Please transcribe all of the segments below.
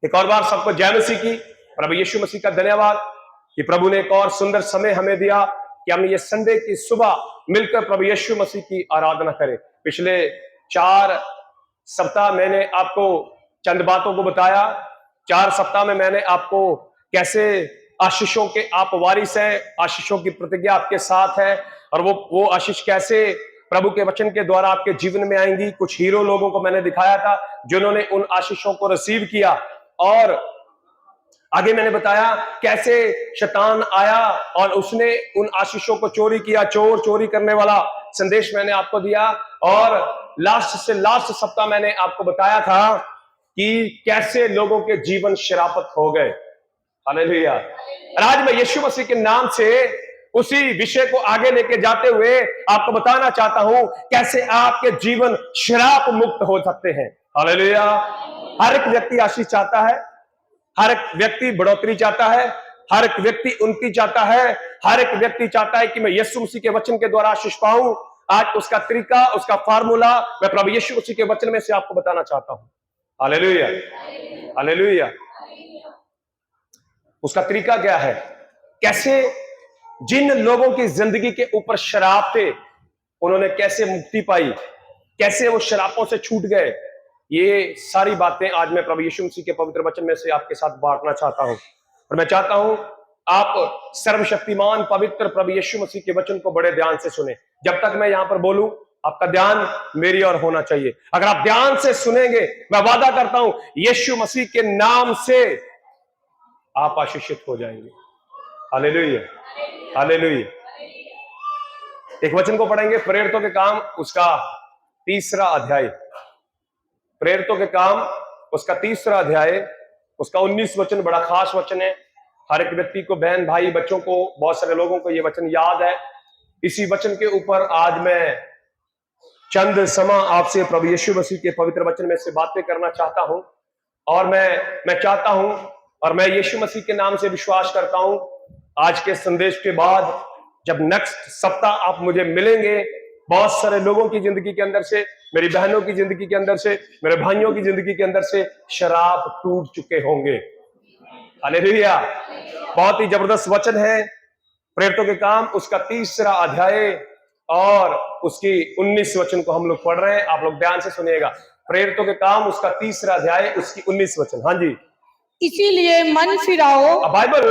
एक और बार सबको जय मसीह की। प्रभु यीशु मसीह का धन्यवाद कि प्रभु ने एक और सुंदर समय हमें दिया कि हम ये संडे की सुबह मिलकर प्रभु यीशु मसीह की आराधना करें। पिछले 4 सप्ताह मैंने आपको चंद बातों को बताया। 4 सप्ताह में मैंने आपको कैसे आशीषों के आप वारिस हैं, आशीषों की प्रतिज्ञा आपके साथ है, और वो आशीष कैसे प्रभु के वचन के द्वारा आपके जीवन में आएंगी। कुछ हीरो लोगों को मैंने दिखाया था जिन्होंने उन आशीषों को रिसीव किया, और आगे मैंने बताया कैसे शैतान आया और उसने उन आशीषों को चोरी किया। चोर चोरी करने वाला संदेश मैंने आपको दिया। और लास्ट सप्ताह मैंने आपको बताया था कि कैसे लोगों के जीवन शराफत हो गए। हालेलुया। आज मैं यीशु मसीह के नाम से उसी विषय को आगे लेके जाते हुए आपको बताना चाहता हूं कैसे आपके जीवन शराब मुक्त हो सकते हैं। हालेलुया। हर एक व्यक्ति आशीष चाहता है, हर एक व्यक्ति बढ़ोतरी चाहता है, हर एक व्यक्ति उन्नति चाहता है, हर एक व्यक्ति चाहता है कि मैं यीशु मसीह के वचन के द्वारा आशीष पाऊं। आज उसका तरीका, उसका फार्मूला मैं प्रभु यीशु मसीह के वचन में से आपको बताना चाहता हूं। Hallelujah, hallelujah. उसका तरीका क्या है? कैसे जिन लोगों की जिंदगी के ऊपर शराब थे उन्होंने कैसे मुक्ति पाई, कैसे वो शराबों से छूट गए, ये सारी बातें आज मैं प्रभु यीशु मसीह के पवित्र वचन में से आपके साथ बांटना चाहता हूं। और मैं चाहता हूं आप सर्वशक्तिमान पवित्र प्रभु यीशु मसीह के वचन को बड़े ध्यान से सुने। जब तक मैं यहां पर बोलूं आपका ध्यान मेरी ओर होना चाहिए। अगर आप ध्यान से सुनेंगे, मैं वादा करता हूं यीशु मसीह के नाम से आप आशीषित हो जाएंगे। Hallelujah, hallelujah. एक वचन को पढ़ेंगे, प्रेरितों के काम उसका 3रा अध्याय। प्रेरितों के काम उसका 3रा अध्याय, उसका 19 वचन बड़ा खास वचन है। हर एक व्यक्ति को, बहन भाई बच्चों को, बहुत सारे लोगों को ये वचन याद है। इसी वचन के ऊपर आज मैं चंद समय आपसे प्रभु यीशु मसीह के पवित्र वचन में से बातें करना चाहता हूं। और मैं चाहता हूं और मैं यीशु मसीह के नाम से विश्वास करता हूं आज के संदेश के बाद जब नेक्स्ट सप्ताह आप मुझे मिलेंगे, बहुत सारे लोगों की जिंदगी के अंदर से, मेरी बहनों की जिंदगी के अंदर से, मेरे भाइयों की जिंदगी के अंदर से शराब टूट चुके होंगे। हालेलुया। बहुत ही जबरदस्त वचन है। प्रेरितों के काम उसका 3रा अध्याय और उसकी 19 वचन को हम लोग पढ़ रहे हैं। आप लोग ध्यान से सुनिएगा। प्रेरितों के काम उसका 3रा अध्याय उसकी 19 वचन। हाँ जी। इसीलिए मन फिराओ। बाइबल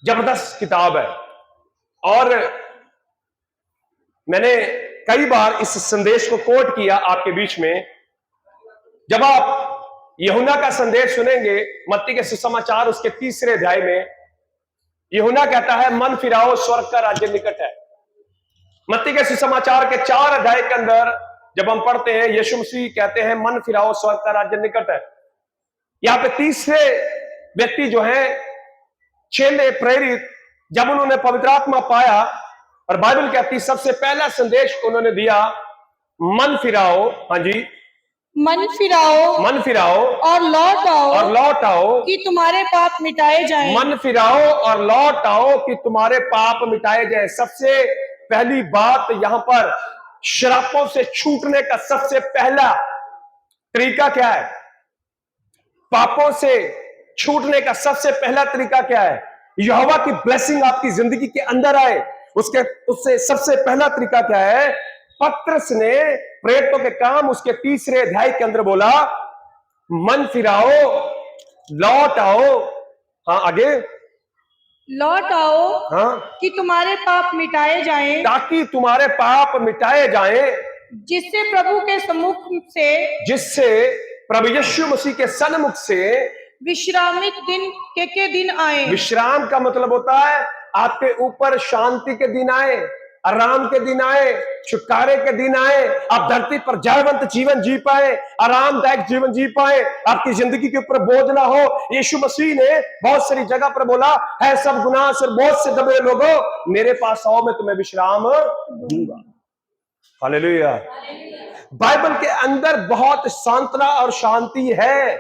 जबरदस्त किताब है, और मैंने कई बार इस संदेश को कोट किया आपके बीच में। जब आप यूहन्ना का संदेश सुनेंगे, मत्ती के सुसमाचार उसके 3रे अध्याय में यूहन्ना कहता है मन फिराओ, स्वर्ग का राज्य निकट है। मत्ती के सुसमाचार के 4 अध्याय के अंदर जब हम पढ़ते हैं, यीशु मसीह कहते हैं मन फिराओ, स्वर्ग का राज्य निकट है। यहां पे 3रे व्यक्ति जो है चेले प्रेरित, जब उन्होंने पवित्र आत्मा पाया, और बाइबल कहती सबसे पहला संदेश उन्होंने दिया मन फिराओ। हाँ जी, मन फिराओ, मन फिराओ और लौट आओ, और लौट आओ कि तुम्हारे पाप मिटाए जाएं। मन फिराओ और लौट आओ कि तुम्हारे पाप मिटाए जाएं। सबसे पहली बात यहां पर शराबों से छूटने का सबसे पहला तरीका क्या है? पापों से छूटने का सबसे पहला तरीका क्या है? यहोवा की ब्लेसिंग आपकी जिंदगी के अंदर आए, उससे सबसे पहला तरीका क्या है? पत्रस ने प्रेरितों के काम उसके 3रे अध्याय के अंदर बोला मन फिराओ, लौट आओ। हाँ, आगे लौट आओ, हाँ, कि तुम्हारे पाप मिटाए जाएं, ताकि तुम्हारे पाप मिटाए जाएं, जिससे प्रभु के सम्मुख से, जिससे प्रभु यीशु मसीह के सन्मुख से विश्रामित दिन के दिन आए। विश्राम का मतलब होता है आपके ऊपर शांति के दिन आए, आराम के दिन आए, छुटकारे के दिन आए, आप धरती पर जयवंत जीवन जी पाए, आरामदायक जीवन जी पाए, आपकी जिंदगी के ऊपर बोझ ना हो। यीशु मसीह ने बहुत सारी जगह पर बोला है सब गुनाह से बोझ से दबे लोगों मेरे पास आओ, मैं तुम्हें विश्राम दूंगा। हालेलुया। बाइबल के अंदर बहुत सांत्वना और शांति है,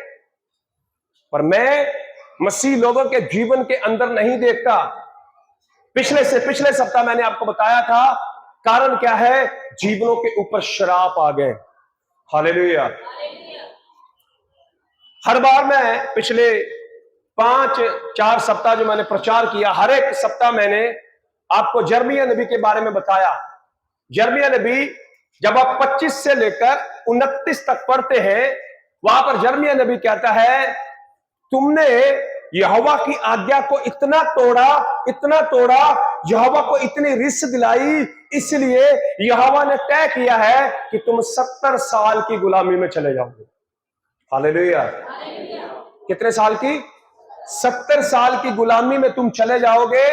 पर मैं मसीह लोगों के जीवन के अंदर नहीं देखता। पिछले सप्ताह मैंने आपको बताया था कारण क्या है? जीवनों के ऊपर शराब आ गए। हालेलुया। हर बार मैं पिछले 5-4 सप्ताह जो मैंने प्रचार किया, हर एक सप्ताह मैंने आपको यिर्मयाह नबी के बारे में बताया। यिर्मयाह नबी जब आप 25 से लेकर 29 तक पढ़ते हैं, वहां पर यिर्मयाह नबी कहता है, तुमने यहोवा की आज्ञा को इतना तोड़ा, यहोवा को इतनी रिस दिलाई, इसलिए यहोवा ने तय किया है कि तुम 70 साल की गुलामी में चले जाओगे। हालेलुया। कितने साल की? 70 साल की गुलामी में तुम चले जाओगे।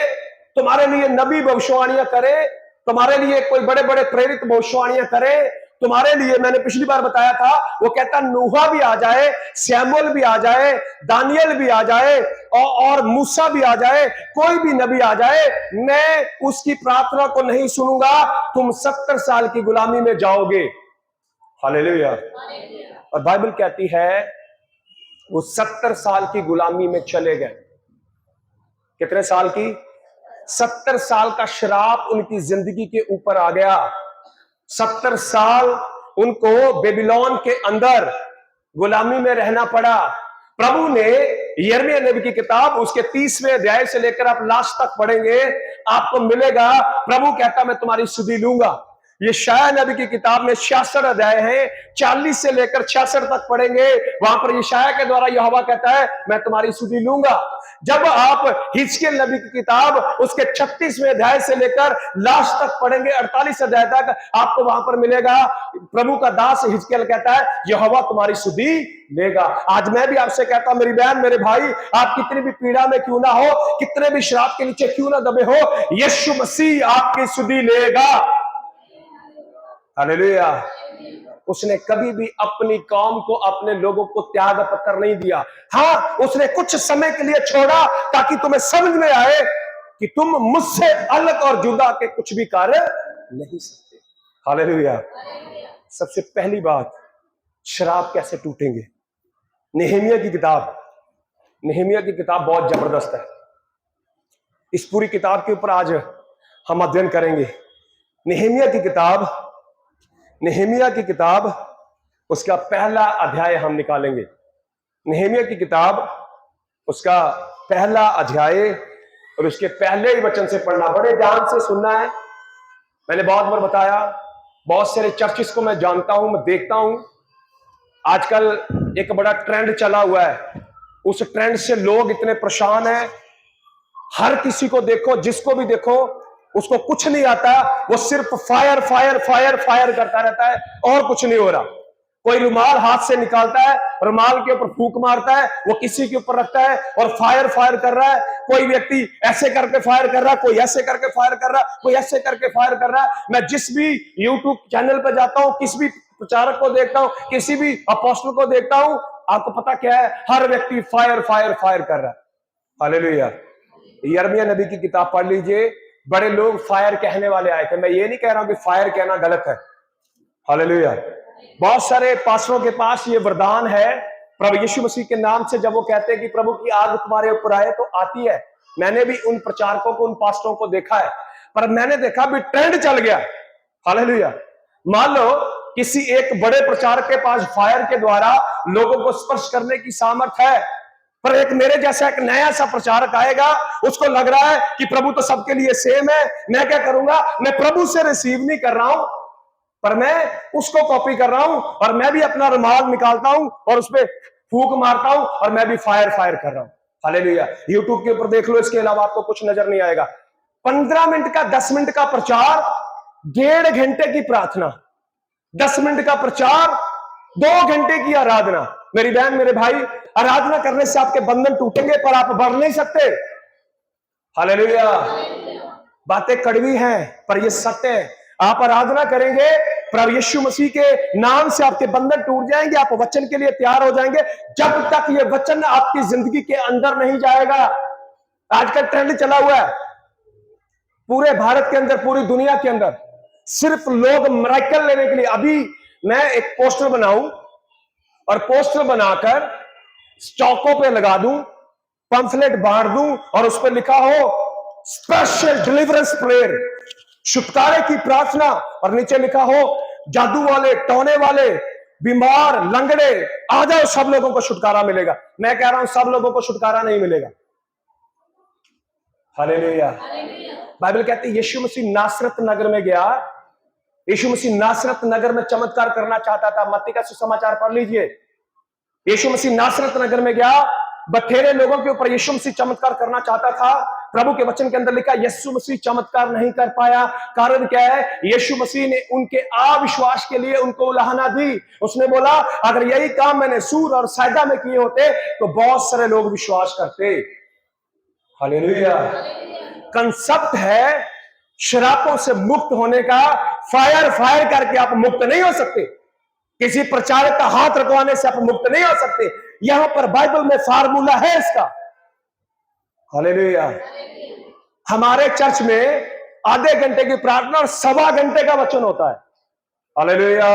तुम्हारे लिए नबी भविष्यवाणियां करे, तुम्हारे लिए कोई बड़े बड़े प्रेरित भविष्यवाणियां करे, तुम्हारे लिए, मैंने पिछली बार बताया था, वो कहता नूहा भी आ जाए, सैमुअल भी आ जाए, दानियल भी आ जाए और मूसा भी आ जाए, कोई भी नबी आ जाए, मैं उसकी प्रार्थना को नहीं सुनूंगा, तुम 70 साल की गुलामी में जाओगे। हालेलुया। और बाइबल कहती है वो 70 साल की गुलामी में चले गए। कितने साल की? 70 साल का श्राप उनकी जिंदगी के ऊपर आ गया। 70 साल उनको बेबीलोन के अंदर गुलामी में रहना पड़ा। प्रभु ने यिर्मयाह नबी की किताब उसके 30वें अध्याय से लेकर आप लास्ट तक पढ़ेंगे, आपको मिलेगा, प्रभु कहता मैं तुम्हारी सुधि लूंगा। यशायाह नबी की किताब में 66 अध्याय है, 40 से लेकर 66 तक पढ़ेंगे, वहां पर यशायाह के द्वारा यहोवा कहता है मैं तुम्हारी सुधि लूंगा। जब आप हिजकिय्याह नबी की किताब उसके 36वें अध्याय से लेकर लास्ट तक पढ़ेंगे, 48 अध्याय तक, आपको वहां पर मिलेगा, प्रभु का दास हिजकिय्याह कहता है यहोवा तुम्हारी सुधि लेगा। आज मैं भी आपसे कहता हूं, मेरी बहन, मेरे भाई, आप कितनी भी पीड़ा में क्यों ना हो, कितने भी श्राप के नीचे क्यों ना दबे हो, यीशु मसीह आपकी सुधि लेगा। हालेलुया। उसने कभी भी अपनी कौम को, अपने लोगों को त्याग पत्र नहीं दिया। हाँ, उसने कुछ समय के लिए छोड़ा ताकि तुम्हें समझ में आए कि तुम मुझसे अलग और जुदा के कुछ भी कार्य नहीं सकते। हालेलुया। सबसे पहली बात, शराब कैसे टूटेंगे? नेहमिया की किताब बहुत जबरदस्त है। इस पूरी किताब के ऊपर आज हम अध्ययन करेंगे। नेहमिया की किताब उसका पहला अध्याय हम निकालेंगे। नेहमिया की किताब उसका पहला अध्याय और उसके पहले ही वचन से पढ़ना, बड़े ध्यान से सुनना है। मैंने बहुत बार बताया, बहुत सारे चर्चिस को मैं जानता हूं, मैं देखता हूं, आजकल एक बड़ा ट्रेंड चला हुआ है, उस ट्रेंड से लोग इतने परेशान हैं। हर किसी को देखो, जिसको भी देखो, उसको कुछ नहीं आता, वो सिर्फ फायर फायर फायर फायर करता रहता है और कुछ नहीं हो रहा। कोई रुमाल हाथ से निकालता है, रुमाल के ऊपर फूंक मारता है, वो किसी के ऊपर रखता है और फायर फायर कर रहा है। कोई व्यक्ति ऐसे करके फायर कर रहा है, कोई ऐसे करके फायर कर रहा है, कोई ऐसे करके फायर कर रहा है। मैं जिस भी यूट्यूब चैनल पर जाता हूं, किसी भी प्रचारक को देखता हूं, किसी भी अपोस्टल को देखता हूं, आपको पता क्या है? हर व्यक्ति फायर फायर फायर कर रहा है। हालेलुया। यिर्मयाह नबी की किताब पढ़ लीजिए, बड़े लोग फायर कहने वाले आए थे। मैं ये नहीं कह रहा हूं कि फायर कहना गलत है। हालेलुया। बहुत सारे पास्टरों के पास ये वरदान है, प्रभु यीशु मसीह के नाम से जब वो कहते हैं कि प्रभु की आग तुम्हारे ऊपर आए, तो आती है। मैंने भी उन प्रचारकों को, उन पास्टरों को देखा है, पर मैंने देखा भी ट्रेंड चल गया। हालेलुया। मान लो किसी एक बड़े प्रचारक के पास फायर के द्वारा लोगों को स्पर्श करने की सामर्थ्य है, पर एक मेरे जैसा एक नया सा प्रचारक आएगा, उसको लग रहा है कि प्रभु तो सबके लिए सेम है, मैं क्या करूंगा, मैं प्रभु से रिसीव नहीं कर रहा हूं, पर मैं उसको कॉपी कर रहा हूं, और मैं भी अपना रुमाल निकालता हूं और उस पर फूंक मारता हूं और मैं भी फायर फायर कर रहा हूं। हालेलुया। यूट्यूब के ऊपर देख लो, इसके अलावा आपको कुछ नजर नहीं आएगा। 15 मिनट का, 10 मिनट का प्रचार, 1.5 घंटे की प्रार्थना, 10 मिनट का प्रचार, 2 घंटे की आराधना। मेरी बहन, मेरे भाई, आराधना करने से आपके बंधन टूटेंगे, पर आप बढ़ नहीं सकते। हालेलुया। बातें कड़वी हैं, पर ये सत्य है। आप आराधना करेंगे, प्रभु यीशु मसीह के नाम से आपके बंधन टूट जाएंगे, आप वचन के लिए तैयार हो जाएंगे। जब तक ये वचन आपकी जिंदगी के अंदर नहीं जाएगा। आजकल ट्रेंड चला हुआ है पूरे भारत के अंदर, पूरी दुनिया के अंदर, सिर्फ लोग मिरेकल लेने के लिए। अभी मैं एक पोस्टर बनाऊं और पोस्टर बनाकर चौकों पे लगा दूं, पंफलेट बांट दूं और उस पर लिखा हो स्पेशल डिलीवरेंस प्रेयर, छुटकारे की प्रार्थना, और नीचे लिखा हो जादू वाले, टोने वाले, बीमार, लंगड़े, आ जाओ, सब लोगों को छुटकारा मिलेगा। मैं कह रहा हूं सब लोगों को छुटकारा नहीं मिलेगा। हालेलुया। बाइबल कहती है यीशु मसीह नासरत नगर में गया। यीशु मसीह नासरत नगर में चमत्कार करना चाहता था। मत्ती का सुसमाचार पढ़ लीजिए। यीशु मसीह नासरत नगर में गया, बथेरे लोगों के ऊपर यीशु मसीह चमत्कार करना चाहता था। प्रभु के वचन के अंदर लिखा यीशु मसीह चमत्कार नहीं कर पाया। कारण क्या है? यीशु मसीह ने उनके अविश्वास के लिए उनको उलाहना दी। उसने बोला अगर यही काम मैंने सूर और सैदा में किए होते तो बहुत सारे लोग विश्वास करते। हालेलुया। कंसेप्ट है शराबों से मुक्त होने का। फायर करके आप मुक्त नहीं हो सकते। किसी प्रचारक का हाथ रखवाने से आप मुक्त नहीं हो सकते। यहां पर बाइबल में फार्मूला है इसका। हालेलुया। हमारे चर्च में आधे घंटे की प्रार्थना और 1.25 घंटे का वचन होता है। हालेलुया।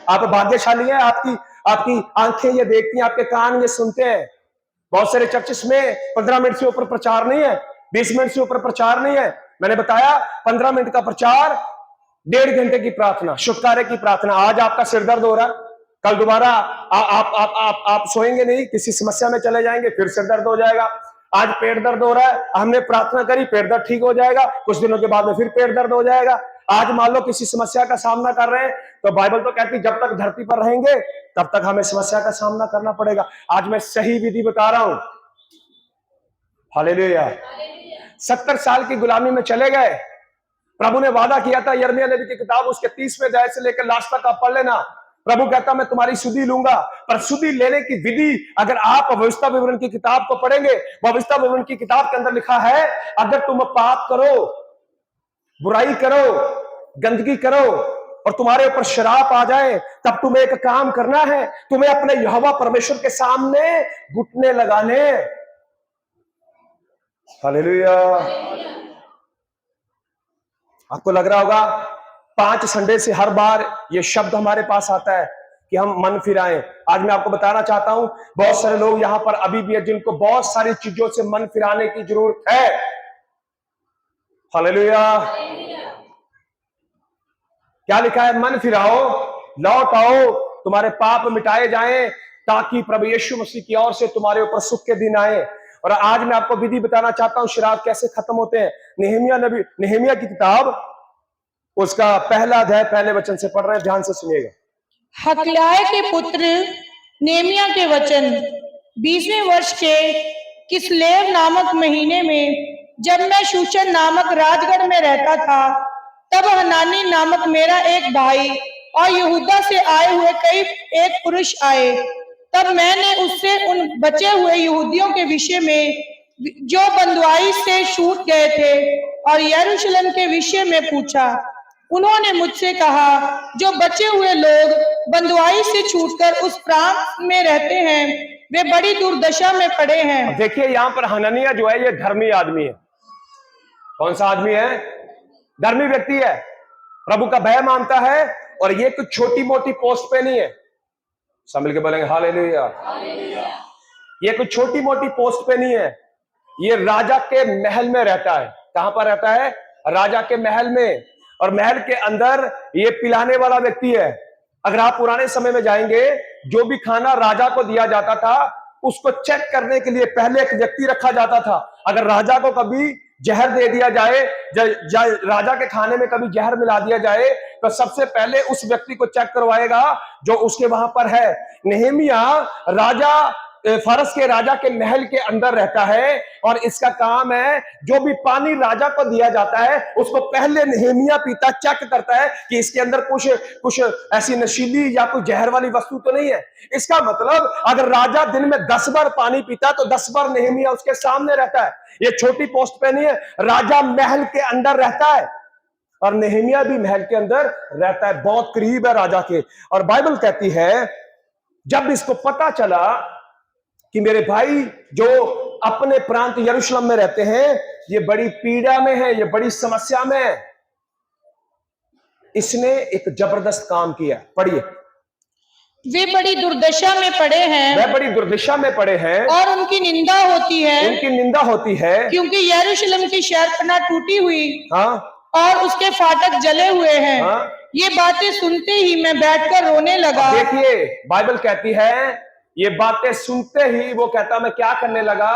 आप भाग्यशाली हैं, आपकी आंखें ये देखती हैं, आपके कान ये सुनते हैं। बहुत सारे चर्चेस में 15 मिनट से ऊपर प्रचार नहीं है, 20 मिनट से ऊपर प्रचार नहीं है। मैंने बताया 15 मिनट का प्रचार, 1.5 घंटे की प्रार्थना, छुटकारे की प्रार्थना। आज आपका सिर दर्द हो रहा है, कल दोबारा आप सोएंगे नहीं, किसी समस्या में चले जाएंगे, फिर सिर दर्द हो जाएगा। आज पेट दर्द हो रहा है, हमने प्रार्थना करी, पेट दर्द ठीक हो जाएगा, कुछ दिनों के बाद में फिर पेट दर्द हो जाएगा। आज मान लो किसी समस्या का सामना कर रहे हैं तो बाइबल तो कहती जब तक धरती पर रहेंगे तब तक हमें समस्या का सामना करना पड़ेगा। आज मैं सही विधि बता रहा हूं। हालेलुया। 70 साल की गुलामी में चले गए। प्रभु ने वादा किया था, यिर्मयाह नबी की किताब उसके 30वें अध्याय से लेकर लास्ट तक आप पढ़ लेना। प्रभु कहता मैं तुम्हारी सुधि लूंगा, पर सुधि लेने की विधि अगर आप व्यवस्था विवरण की किताब को पढ़ेंगे, व्यवस्था विवरण की किताब के अंदर लिखा है अगर तुम पाप करो, बुराई करो, गंदगी करो और तुम्हारे ऊपर शराब आ जाए, तब तुम्हें एक काम करना है, तुम्हें अपने यहोवा परमेश्वर के सामने घुटने लगाने। हालेलुया। आपको लग रहा होगा 5 संडे से हर बार ये शब्द हमारे पास आता है कि हम मन फिराएं। आज मैं आपको बताना चाहता हूं बहुत सारे लोग यहां पर अभी भी है जिनको बहुत सारी चीजों से मन फिराने की जरूरत है। हालेलुया। क्या लिखा है? मन फिराओ, लौट आओ, तुम्हारे पाप मिटाए जाएं, ताकि प्रभु यीशु मसीह की ओर से तुम्हारे ऊपर सुख के दिन आए। और आज मैं आपको विधि बताना चाहता हूं शराब कैसे खत्म होते हैं। नेहमिया की किताब उसका पहला अध्याय पहले वचन से पढ़ रहे हैं, ध्यान से सुनिएगा। हकल्याह के पुत्र नेमिया के वचन। 20वें वर्ष के किस्लेव नामक महीने में जब मैं शूशन नामक राजगढ़ में रहता था, तब हनानी नामक मेरा एक भाई और यहूदा से आए हुए कई एक पुरुष आए। तब मैंने उससे उन बचे हुए यहूदियों के विषय में जो बंधुआई से छूट गए थे और यरूशलेम के विषय में पूछा। उन्होंने मुझसे कहा जो बचे हुए लोग बंधुआई से छूटकर उस प्रांत में रहते हैं वे बड़ी दुर्दशा में पड़े हैं। देखिए यहां पर हननिया जो है ये धर्मी आदमी है। कौन सा आदमी है? धर्मी व्यक्ति है, प्रभु का भय मानता है और ये कुछ छोटी मोटी पोस्ट पे नहीं है। सब मिलके बोलेंगे हालेलुया। ये कुछ छोटी मोटी पोस्ट पे नहीं है, ये राजा के महल में रहता है। कहां पर रहता है? राजा के महल में। और महल के अंदर ये पिलाने वाला व्यक्ति है। अगर आप पुराने समय में जाएंगे, जो भी खाना राजा को दिया जाता था उसको चेक करने के लिए पहले एक व्यक्ति रखा जाता था। अगर राजा को कभी जहर दे दिया जाए, राजा के खाने में कभी जहर मिला दिया जाए, तो सबसे पहले उस व्यक्ति को चेक करवाएगा जो उसके वहां पर है। नेहमिया राजा फारस के राजा के महल के अंदर रहता है और इसका काम है जो भी पानी राजा को दिया जाता है उसको पहले नेहमिया पीता, चेक करता है कि इसके अंदर कुछ ऐसी नशीली या कोई जहर वाली वस्तु तो नहीं है। इसका मतलब अगर राजा दिन में 10 बार पानी पीता तो 10 बार नेहमिया उसके सामने रहता है। ये छोटी पोस्ट पे नहीं है, राजा महल के अंदर रहता है और नेहमिया भी महल के अंदर रहता है, बहुत करीब है राजा के। और बाइबल कहती है जब इसको पता चला कि मेरे भाई जो अपने प्रांत यरूशलेम में रहते हैं ये बड़ी पीड़ा में है, ये बड़ी समस्या में है, इसने एक जबरदस्त काम किया। पढ़िए। वे बड़ी दुर्दशा में पड़े हैं, वे बड़ी दुर्दशा में पड़े हैं और उनकी निंदा होती है, उनकी निंदा होती है, क्योंकि यरूशलेम की शहरपनाह टूटी हुई हाँ, और उसके फाटक जले हुए हैं। हाँ, ये बातें सुनते ही मैं बैठकर रोने लगा। देखिए बाइबल कहती है ये बातें सुनते ही वो कहता मैं क्या करने लगा,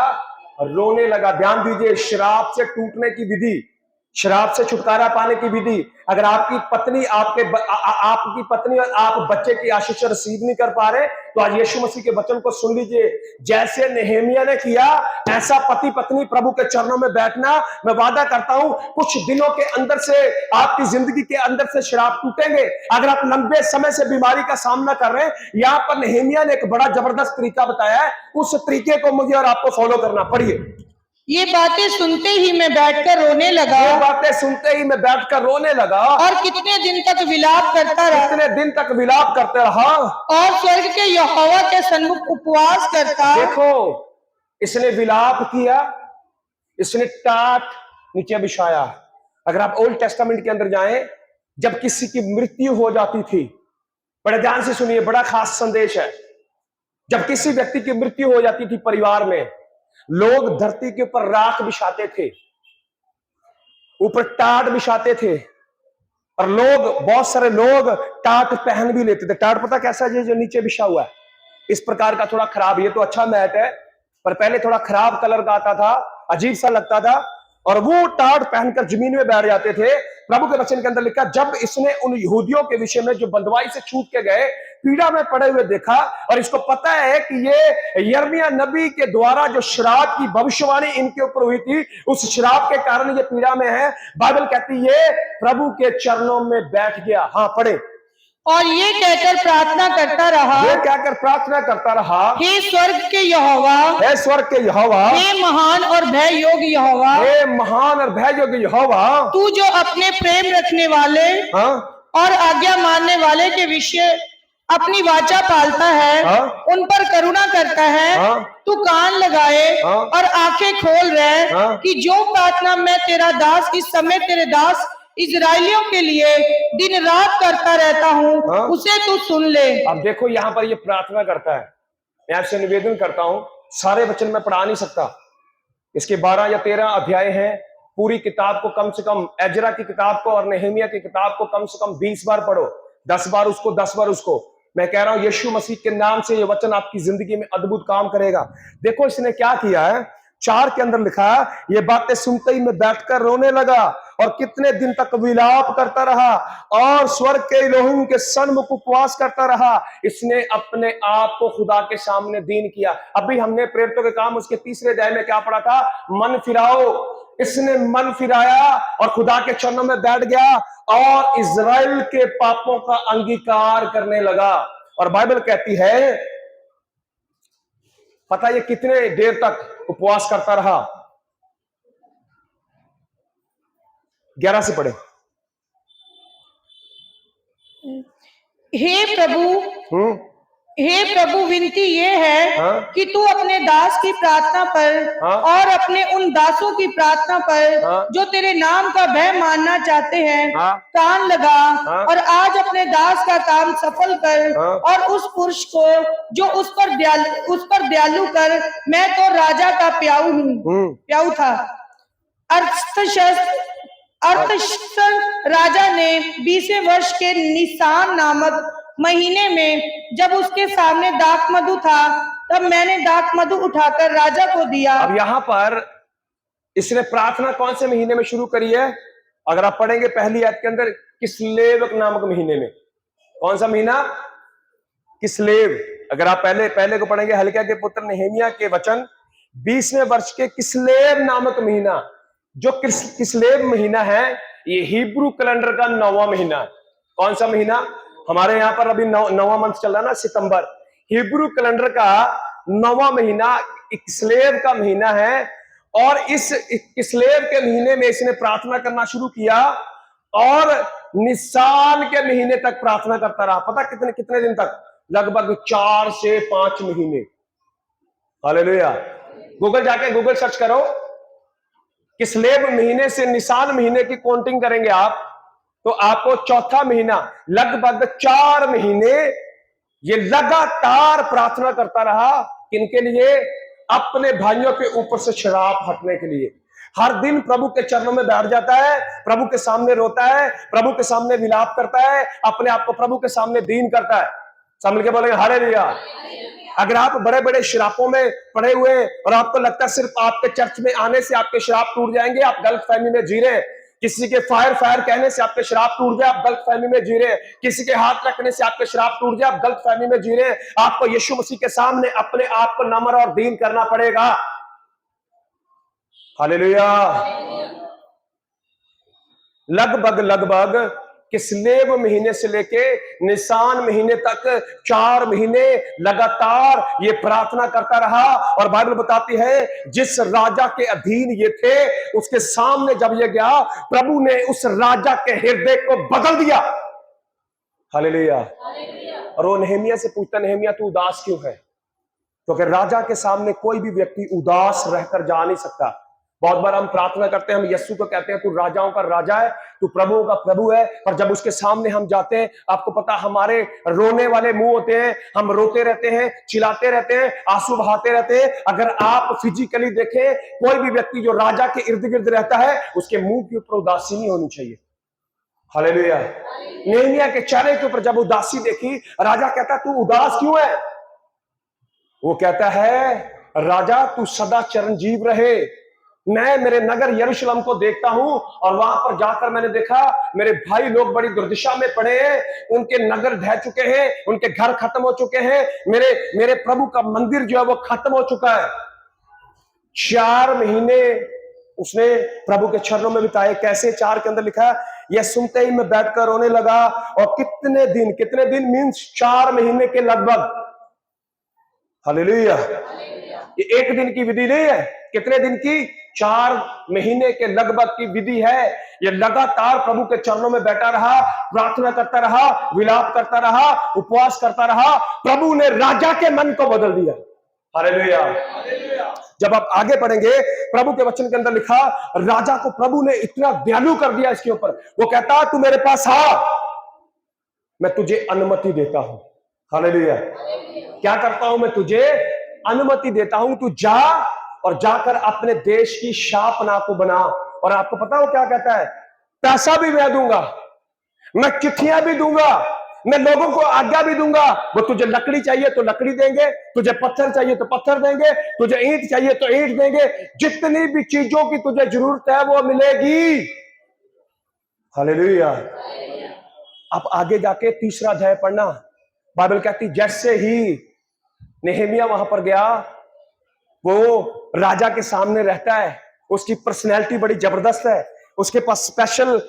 रोने लगा। ध्यान दीजिए, शराब से टूटने की विधि, शराब से छुटकारा पाने की विधि। अगर आपकी पत्नी आपकी पत्नी और आप बच्चे की आशीष रिसीव नहीं कर पा रहे तो आज यीशु मसीह के वचन को सुन लीजिए। जैसे नेहेमिया ने किया ऐसा पति पत्नी प्रभु के चरणों में बैठना। मैं वादा करता हूं कुछ दिनों के अंदर से आपकी जिंदगी के अंदर से शराब टूटेंगे। अगर आप लंबे समय से बीमारी का सामना कर रहे हैं, यहां पर नेहेमिया ने एक बड़ा जबरदस्त तरीका बताया है, उस तरीके को मुझे और आपको फॉलो करना। पढ़िए। ये बातें सुनते ही मैं बैठकर रोने लगा। ये बातें सुनते ही मैं बैठकर रोने लगा। और कितने दिन तक विलाप करता रहा। कितने दिन तक विलाप करते रहा। और स्वर्ग के यहोवा के सन्मुख उपवास करता। देखो इसने विलाप किया, इसने टाट नीचे बिछाया। अगर आप ओल्ड टेस्टामेंट के अंदर जाएं, जब किसी की मृत्यु हो जाती थी, बड़े ध्यान से सुनिए, बड़ा खास संदेश है। जब किसी व्यक्ति की मृत्यु हो जाती थी परिवार में, लोग धरती के ऊपर राख बिछाते थे, ऊपर टाट बिछाते थे, और लोग, बहुत सारे लोग टाट पहन भी लेते थे। टाट पता कैसा है, जो नीचे बिछा हुआ है इस प्रकार का, थोड़ा खराब। ये तो अच्छा मैट है पर पहले थोड़ा खराब कलर का आता था, अजीब सा लगता था, और वो टाट पहनकर जमीन में बैठ जाते थे। प्रभु के वचन के अंदर लिखा, जब इसने उन यहूदियों के विषय में जो बंधुआई से छूट के गए पीड़ा में पड़े हुए देखा, और इसको पता है कि ये यिर्मयाह नबी के द्वारा जो श्राप की भविष्यवाणी इनके ऊपर हुई थी, उस श्राप के कारण ये पीड़ा में है। बाइबल कहती है प्रभु के चरणों में बैठ गया। हाँ पढ़े। और ये कहकर प्रार्थना करता रहा। ये कहकर प्रार्थना करता रहा, हे स्वर्ग के यहोवा, हे स्वर्ग के यहोवा, हे महान और भय योग्य यहोवा, हे महान और भय योग्य यहोवा, तू जो अपने प्रेम रखने वाले हाँ? और आज्ञा मानने वाले के विषय अपनी वाचा पालता है, हाँ? उन पर करुणा करता है। हाँ? तू कान लगाए हाँ? और आंखें खोल रहे, हाँ? कि जो प्रार्थना मैं तेरा दास इस समय तेरे दास इजराइलियों के लिए दिन रात करता रहता हूँ, हाँ? उसे तू सुन ले। अब देखो यहां पर ये प्रार्थना करता है। मैं आपसे निवेदन करता हूं, सारे वचन में पढ़ा नहीं सकता, इसके 12 या 13 अध्याय हैं। पूरी किताब को कम से कम, एजरा की किताब को और नेहेमिया की किताब को कम से कम 20 बार पढ़ो, 10 बार उसको, 10 बार उसको। मैं कह रहा हूं यीशु मसीह के नाम से ये वचन आपकी जिंदगी में अद्भुत काम करेगा। देखो इसने क्या किया है, 4 के अंदर लिखा है, ये बातें सुनते ही मैं बैठकर रोने लगा और कितने दिन तक विलाप करता रहा और स्वर्ग के इलोहिम के सन्मुख उपवास करता रहा। इसने अपने आप को खुदा के सामने दीन किया। अभी हमने प्रेरितों के काम उसके 3रे अध्याय में क्या पढ़ा था, मन फिराओ। इसने मन फिराया और खुदा के चरणों में बैठ गया और इजराइल के पापों का अंगीकार करने लगा। और बाइबल कहती है, पता ये कितने देर तक उपवास करता रहा, 11 से पढ़े। हे प्रभु विनती ये है, हाँ? कि तू अपने दास की प्रार्थना पर, हाँ? और अपने उन दासों की प्रार्थना पर, हाँ? जो तेरे नाम का भय मानना चाहते हैं, हाँ? कान लगा। हाँ? और आज अपने दास का काम सफल कर। हाँ? और उस पुरुष को जो उस पर दयालु कर। मैं तो राजा का प्याऊ था। अर्थशस्त्र राजा ने 20वें वर्ष के निसान नामक महीने में, जब उसके सामने दाख मधु था, तब मैंने दाख मधु उठाकर राजा को दिया। अब यहां पर इसने प्रार्थना कौन से महीने में शुरू करी है? अगर आप पढ़ेंगे पहली आयत के अंदर, किस्लेव नामक महीने में। कौन सा महीना? किस्लेव। अगर आप पहले को पढ़ेंगे, हल्किय्याह के पुत्र नेहेमिया के वचन, 20वें वर्ष के किस्लेव नामक महीना। जो किस्लेव महीना है, ये हिब्रू कैलेंडर का 9वां महीना है। कौन सा महीना? हमारे यहां पर अभी 9वां मंथ चल रहा है ना, सितंबर। हिब्रू कैलेंडर का 9वां महीना किस्लेव का महीना है। और इस किस्लेव के महीने में इसने प्रार्थना करना शुरू किया और निसान के महीने तक प्रार्थना करता रहा। पता कितने दिन तक? लगभग 4 से 5 महीने। हालेलुया। गूगल जाके गूगल सर्च करो, किस्लेव महीने से निसान महीने की काउंटिंग करेंगे आप, तो आपको चौथा महीना, लगभग 4 महीने ये लगातार प्रार्थना करता रहा। किनके लिए? अपने भाइयों के ऊपर से शराब हटने के लिए। हर दिन प्रभु के चरणों में बैठ जाता है, प्रभु के सामने रोता है, प्रभु के सामने विलाप करता है, अपने आप को प्रभु के सामने दीन करता है। सामने के बोलेंगे हालेलुया। अगर आप बड़े बड़े शरापों में पड़े हुए और आपको लगता है सिर्फ आपके चर्च में आने से आपके शराब टूट जाएंगे, आप गलत फहमी में जी रहे हैं। किसी के फायर फायर कहने से आपके शराब टूट जाए, आप गलत फहमी में जी रहे हैं। किसी के हाथ रखने से आपके शराब टूट जाए, आप गलत फहमी में जी रहे हैं। आपको यीशु मसीह के सामने अपने आप को नम्र और दीन करना पड़ेगा। हालेलुया। लगभग किस्लेव महीने से लेके निसान महीने तक 4 महीने लगातार ये प्रार्थना करता रहा। और बाइबल बताती है जिस राजा के अधीन ये थे उसके सामने जब ये गया, प्रभु ने उस राजा के हृदय को बदल दिया। हालेलुया। और वो नहमिया से पूछता, नहमिया तू उदास क्यों है? क्योंकि राजा के सामने कोई भी व्यक्ति उदास रहकर जा नहीं सकता। बहुत बार हम प्रार्थना करते हैं, हम यीशु को कहते हैं तू राजाओं का राजा है, तू प्रभुओं का प्रभु है, पर जब उसके सामने हम जाते हैं, आपको पता हमारे रोने वाले मुंह होते हैं, हम रोते रहते हैं, चिल्लाते रहते हैं, आंसू बहाते रहते हैं। अगर आप फिजिकली देखें, कोई भी व्यक्ति जो राजा के इर्द गिर्द रहता है उसके मुंह के ऊपर उदासी नहीं होनी चाहिए। हालेलुया। नहमिया के चेहरे के ऊपर जब उदासी देखी, राजा कहता तू उदास क्यों है? वो कहता है राजा तू सदा चिरंजीव रहे। मैं मेरे नगर यरूशलेम को देखता हूं और वहां पर जाकर मैंने देखा मेरे भाई लोग बड़ी दुर्दशा में पड़े हैं, उनके नगर ढह चुके हैं, उनके घर खत्म हो चुके हैं, मेरे प्रभु का मंदिर जो है वो खत्म हो चुका है। 4 महीने उसने प्रभु के चरणों में बिताए। कैसे? 4 के अंदर लिखा है यह सुनते ही मैं बैठकर रोने लगा। और कितने दिन मीन्स 4 महीने के लगभग। हालेलुया। ये एक दिन की विधि नहीं है, कितने दिन की? 4 महीने के लगभग की विधि है। ये लगातार प्रभु के चरणों में बैठा रहा, प्रार्थना करता रहा, विलाप करता रहा, उपवास करता रहा। प्रभु ने राजा के मन को बदल दिया। हालेलुया। जब आप आगे पढ़ेंगे, प्रभु के वचन के अंदर लिखा राजा को प्रभु ने इतना दयालु कर दिया इसके ऊपर। वो कहता तू मेरे पास आ, मैं तुझे अनुमति देता हूं। हालेलुया। क्या करता हूं? मैं तुझे अनुमति देता हूं, तू जा और जाकर अपने देश की शापना को बना। और आपको पता हो क्या कहता है? पैसा भी मैं दूंगा, मैं चिट्ठियां भी दूंगा, मैं लोगों को आज्ञा भी दूंगा। वो तुझे लकड़ी चाहिए तो लकड़ी देंगे, तुझे पत्थर चाहिए तो पत्थर देंगे, तुझे ईंट चाहिए तो ईंट देंगे, जितनी भी चीजों की तुझे जरूरत है वो मिलेगी। हालेलुया। अब आगे जाके 3रा अध्याय पढ़ना। बाइबल कहती जैसे ही नहमिया वहां पर गया, वो राजा के सामने रहता है, उसकी पर्सनैलिटी बड़ी जबरदस्त है। उसके पास स्पेशल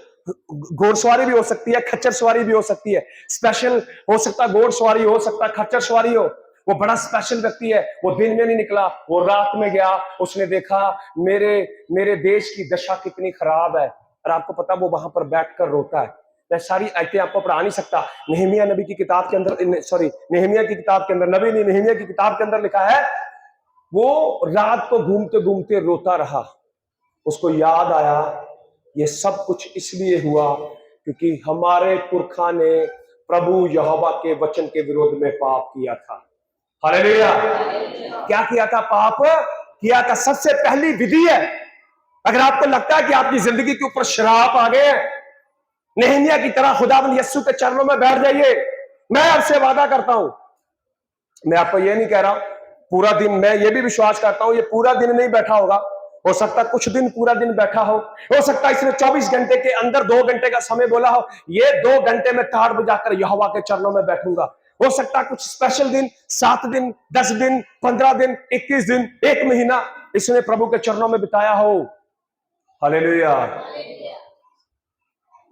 घोड़सवारी भी हो सकती है, खच्चर सवारी भी हो सकती है। स्पेशल हो सकता घोड़सवारी, हो सकता खच्चर सवारी हो। वो बड़ा स्पेशल व्यक्ति है। वो दिन में नहीं निकला, वो रात में गया। उसने देखा मेरे देश की दशा कितनी खराब है, और आपको पता वो वहां पर बैठकर रोता है। मैं सारी आयतें आपको पढ़ा नहीं सकता। नहमिया नबी की किताब के अंदर, नहमिया की किताब के अंदर, नबी नहीं, नहमिया की किताब के अंदर लिखा है वो रात को घूमते घूमते रोता रहा। उसको याद आया ये सब कुछ इसलिए हुआ क्योंकि हमारे पुरखा ने प्रभु यहोवा के वचन के विरोध में पाप किया था। हालेलुया। क्या किया था? पाप किया था। सबसे पहली विधि है, अगर आपको लगता है कि आपकी जिंदगी के ऊपर शराप आ गए, नहमिया की तरह खुदावंद यीशु के चरणों में बैठ जाइए। मैं आपसे वादा करता हूं, मैं आपको ये नहीं कह रहा पूरा दिन, मैं ये भी विश्वास करता हूं ये पूरा दिन नहीं बैठा होगा, हो सकता कुछ दिन पूरा दिन बैठा हो सकता इसने 24 घंटे के अंदर 2 घंटे का समय बोला हो, ये 2 घंटे में ताड़ बजाकर यहोवा के चरणों में बैठूंगा। हो सकता कुछ स्पेशल दिन, 7 दिन, 10 दिन, 15 दिन, 21 दिन, 1 महीना इसने प्रभु के चरणों में बिताया हो। हालेलुया।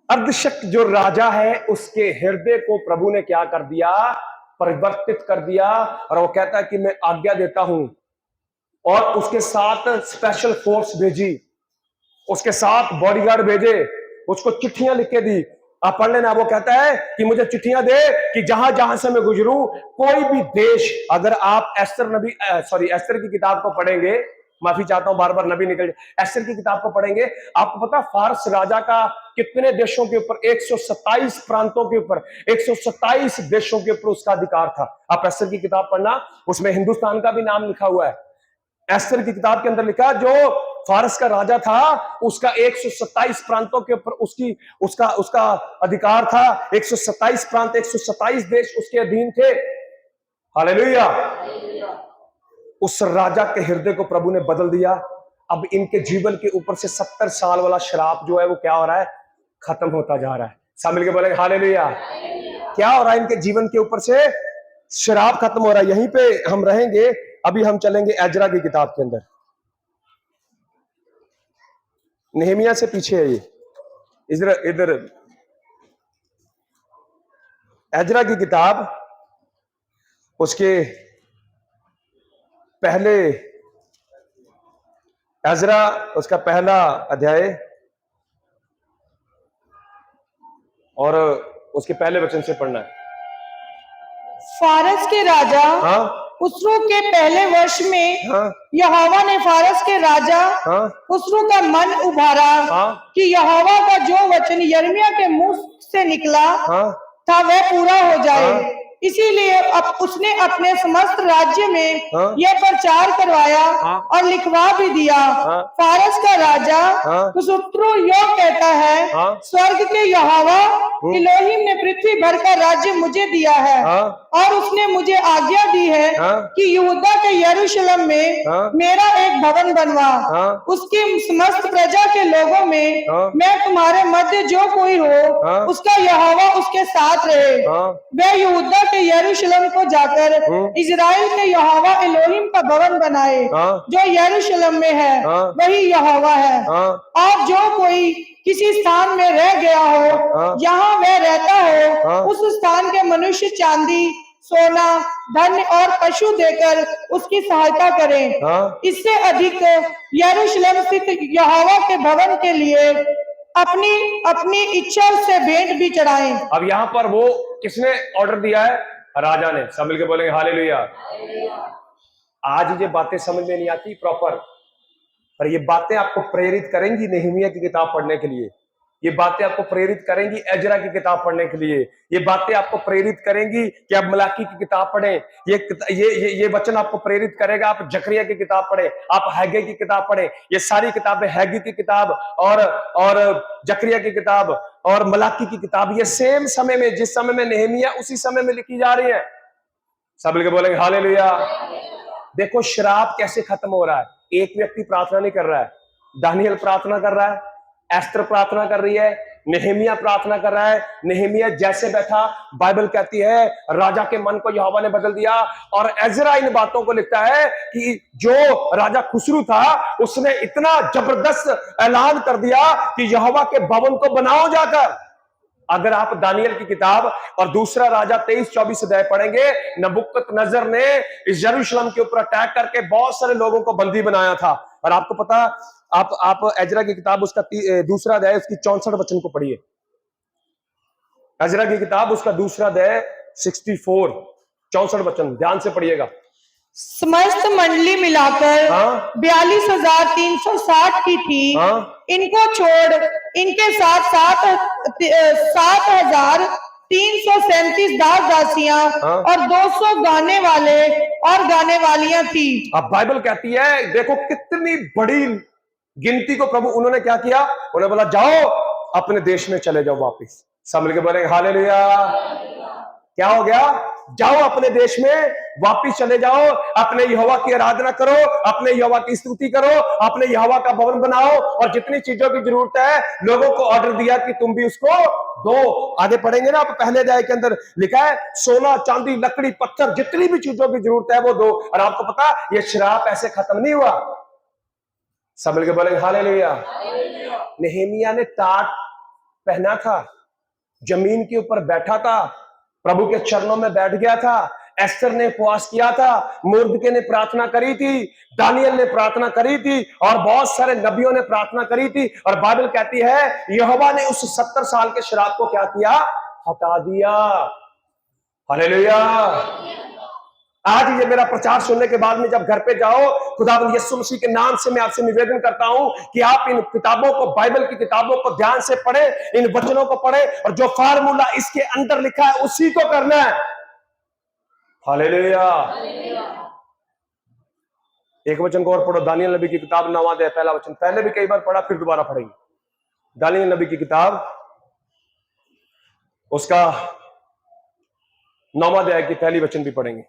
अर्धशक्त जो राजा है उसके हृदय को प्रभु ने क्या कर दिया? परिवर्तित कर दिया। और वो कहता है कि मैं आज्ञा देता हूं, और उसके साथ स्पेशल फोर्स भेजी, उसके साथ बॉडीगार्ड भेजे, उसको चिट्ठियां लिख के दी। आप पढ़ लेना। वो कहता है कि मुझे चिट्ठियां दे कि जहां जहां से मैं गुजरूं, कोई भी देश, अगर आप एस्तर की किताब को पढ़ेंगे, माफी चाहता हूं बार बार नबी निकल, एस्तर की किताब को पढ़ेंगे, आपको पता फारस राजा का कितने देशों के ऊपर, 127 प्रांतों के ऊपर, 127 देशों के ऊपर उसका अधिकार था। आप एस्तर की किताब पढ़ना, उसमें हिंदुस्तान का भी नाम लिखा हुआ है। एस्तर की किताब के अंदर लिखा जो फारस का राजा था, उसका 127 प्रांतों के ऊपर उसका उसका अधिकार था। 127 प्रांत, 127 देश उसके अधीन थे। हालेलुया। उस राजा के हृदय को प्रभु ने बदल दिया। अब इनके जीवन के ऊपर से 70 साल वाला श्राप जो है वो क्या हो रहा है, खत्म होता जा रहा है। सब मिलके बोलेंगे हालेलुया। क्या हो रहा है इनके जीवन के ऊपर से, श्राप खत्म हो रहा है। यहीं पे हम रहेंगे, अभी हम चलेंगे एजरा की किताब के अंदर। नेहमिया से पीछे है ये, इधर इधर एजरा की किताब, उसके पहले, एजरा उसका पहला अध्याय और उसके पहले वचन से पढ़ना है। फारस के राजा हाँ उसरू के पहले वर्ष में हाँ यहोवा ने फारस के राजा हाँ उसरू का मन उभारा हाँ कि यहोवा का जो वचन यिर्मयाह के मुंह से निकला हाँ था वह पूरा हो जाए। हाँ। इसीलिए अब उसने अपने समस्त राज्य में हाँ। यह प्रचार करवाया हाँ। और लिखवा भी दिया। हाँ। फारस का राजा हाँ। कुशुत्रू यो कहता है, हाँ। स्वर्ग के यहोवा इलोहिम ने पृथ्वी भर का राज्य मुझे दिया है। हाँ। और उसने मुझे आज्ञा दी है हाँ। कि यहूदा के यरूशलेम में हाँ। मेरा एक भवन बनवा। हाँ। उसकी समस्त प्रजा के लोगों में हाँ। मैं तुम्हारे मध्य जो कोई हो हाँ। उसका यहोवा उसके साथ रहे। हाँ। वह यहूदा के यरूशलेम को जाकर इजराइल के यहोवा एलोहिम का भवन बनाए हाँ। जो यरूशलेम में है। हाँ। वही यहोवा है। हाँ। और जो कोई किसी स्थान में रह गया हो, हाँ। जहाँ वह रहता हो, हाँ। उस स्थान के मनुष्य चांदी, सोना, धन और पशु देकर उसकी सहायता करें। हाँ। इससे अधिक यरूशलेम स्थित यहोवा के भवन के लिए अपनी अपनी इच्छा से भेंट भी चढ़ाएं। अब यहां पर वो किसने ऑर्डर दिया है, राजा ने। सब मिलके बोलेंगे हालेलुया। आज ये बातें समझ में नहीं आती प्रॉपर, पर ये बातें आपको प्रेरित करेंगी नेहमिया की किताब पढ़ने के लिए। ये बातें आपको प्रेरित करेंगी एजरा की किताब पढ़ने के लिए। ये बातें आपको प्रेरित करेंगी कि आप मलाकी की किताब पढ़ें। ये वचन आपको प्रेरित करेगा, आप जकरिया की किताब पढ़ें, आप हैगे की किताब पढ़ें। ये सारी किताबें, हैगे की किताब और जकरिया की किताब और मलाकी की किताब, ये सेम समय में, जिस समय में नेहमिया, उसी समय में लिखी जा रही है। सब मिलके बोलेंगे हालेलुया। देखो श्राप कैसे खत्म हो रहा है। एक व्यक्ति प्रार्थना नहीं कर रहा है, दानियल प्रार्थना कर रहा है, एस्तर प्रार्थना कर रही है, नेहमिया प्रार्थना कर रहा है। नेहमिया जैसे बैठा, बाइबल कहती है राजा के मन को यहोवा ने बदल दिया। और एजरा इन बातों को लिखता है कि जो राजा खुसरू था उसने इतना जबरदस्त ऐलान कर दिया कि यहोवा के भवन को बनाओ जाकर। अगर आप दानियल की किताब और दूसरा राजा 23-24 अध्याय पढ़ेंगे, नबुकदनेस्सर ने इस यरूशलेम के ऊपर अटैक करके बहुत सारे लोगों को बंदी बनाया था। और आपको पता, आप एजरा की किताब उसका दूसरा अध्याय उसकी 64 वचन को पढ़िए। एजरा की किताब उसका दूसरा अध्याय 64 64 वचन ध्यान से पढ़िएगा। समस्त मंडली मिलाकर हाँ। 42,360 की थी। हाँ। इनको छोड़ इनके साथ 7,337 दास दासियां हाँ। और 200 गाने वाले और गाने वालियां थी। अब बाइबल कहती है, देखो कितनी बड़ी गिनती को प्रभु उन्होंने क्या किया, उन्होंने बोला जाओ अपने देश में चले जाओ वापिस। सब मिलके बोलेंगे हालेलुया। क्या हो गया, जाओ अपने देश में वापिस चले जाओ, अपने यहोवा की आराधना करो, अपने यहोवा की स्तुति करो, अपने यहोवा का भवन बनाओ। और जितनी चीजों की जरूरत है, लोगों को ऑर्डर दिया कि तुम भी उसको दो। आगे पढ़ेंगे ना, आप पहले अध्याय के अंदर लिखा है सोना, चांदी, लकड़ी, पत्थर, जितनी भी चीजों की जरूरत है वो दो। और आपको पता, ये श्राप ऐसे खत्म नहीं हुआ। सब मिलके बोलेंगे हालेलुया। नेहमिया ने टाट पहना था, जमीन के ऊपर बैठा था, प्रभु के चरणों में बैठ गया था। एस्तर ने उपवास किया था, मुर्दके ने प्रार्थना करी थी, दानियल ने प्रार्थना करी थी, और बहुत सारे नबियों ने प्रार्थना करी थी। और बाइबल कहती है यहोवा ने उस 70 साल के श्राप को क्या किया, हटा दिया। हालेलुया। आज ये मेरा प्रचार सुनने के बाद में जब घर पे जाओ, खुदावंद यीशु मसीह के नाम से मैं आपसे निवेदन करता हूं कि आप इन किताबों को, बाइबल की किताबों को ध्यान से पढ़ें, इन वचनों को पढ़ें, और जो फार्मूला इसके अंदर लिखा है उसी को करना है। हालेलुया। एक वचन को और पढ़ो, दानियल नबी की किताब 9वां अध्याय पहला वचन। पहले भी कई बार पढ़ा, फिर दोबारा पढ़ेंगे। दानियल नबी की किताब उसका 9वां अध्याय की पहली वचन भी पढ़ेंगे।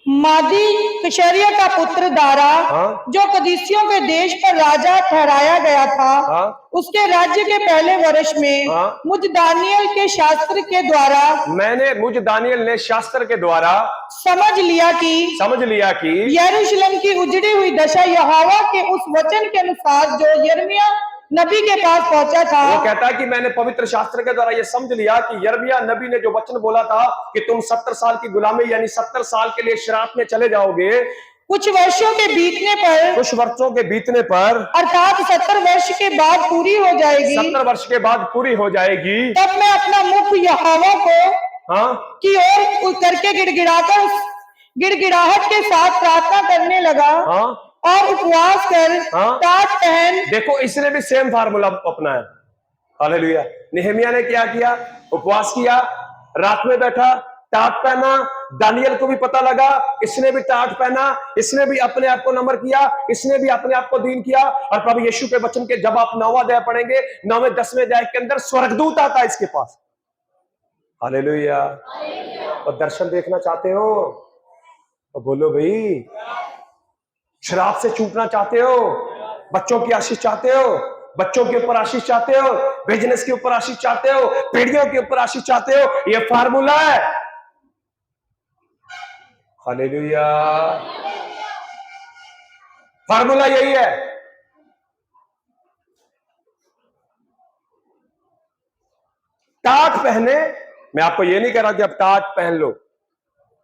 मादी कशरिया का पुत्र दारा, हाँ? जो कदीसियों के देश पर राजा ठहराया गया था, हाँ? उसके राज्य के पहले वर्ष में हाँ? मुझ दानियल के शास्त्र के द्वारा मुझ दानियल ने शास्त्र के द्वारा समझ लिया कि यरूशलेम की उजड़ी हुई दशा यहोवा के उस वचन के अनुसार जो यिर्मयाह नबी के पास पहुंचा था। वो कहता है कि मैंने पवित्र शास्त्र के द्वारा ये समझ लिया कि यिर्मयाह नबी ने जो वचन बोला था कि तुम 70 साल की गुलामी यानी 70 साल के लिए श्राप में चले जाओगे, कुछ वर्षों के बीतने पर अर्थात 70 वर्ष के बाद पूरी हो जाएगी, 70 वर्ष के बाद पूरी हो जाएगी, तब मैं अपना मुख यहोवा को हाँ? की ओर करके गिड़गिड़ाहट के साथ प्रार्थना करने लगा, हाँ? और उपवास कर हाँ? टाट पहन। देखो, इसने भी सेम फार्मूला अपनाया। हालेलुया। नेहमिया ने क्या किया? उपवास किया, रात में बैठा, टाट पहना। दानियल को भी पता लगा, इसने भी टाट पहना, इसने भी अपने आप को नम्र किया, इसने भी अपने आप को दीन किया। और प्रभु यीशु के वचन के जब आप 9वां अध्याय पढ़ेंगे, 9वें 10वें अध्याय के अंदर स्वर्गदूत आता है इसके पास। हालेलुया। और दर्शन देखना चाहते हो तो बोलो भाई। शराब से छूटना चाहते हो, बच्चों की आशीष चाहते हो, बच्चों के ऊपर आशीष चाहते हो, बिजनेस के ऊपर आशीष चाहते हो, पीढ़ियों के ऊपर आशीष चाहते हो, ये फार्मूला है। हालेलुया। फार्मूला यही है। टाट पहने, मैं आपको ये नहीं कह रहा कि अब टाट पहन लो,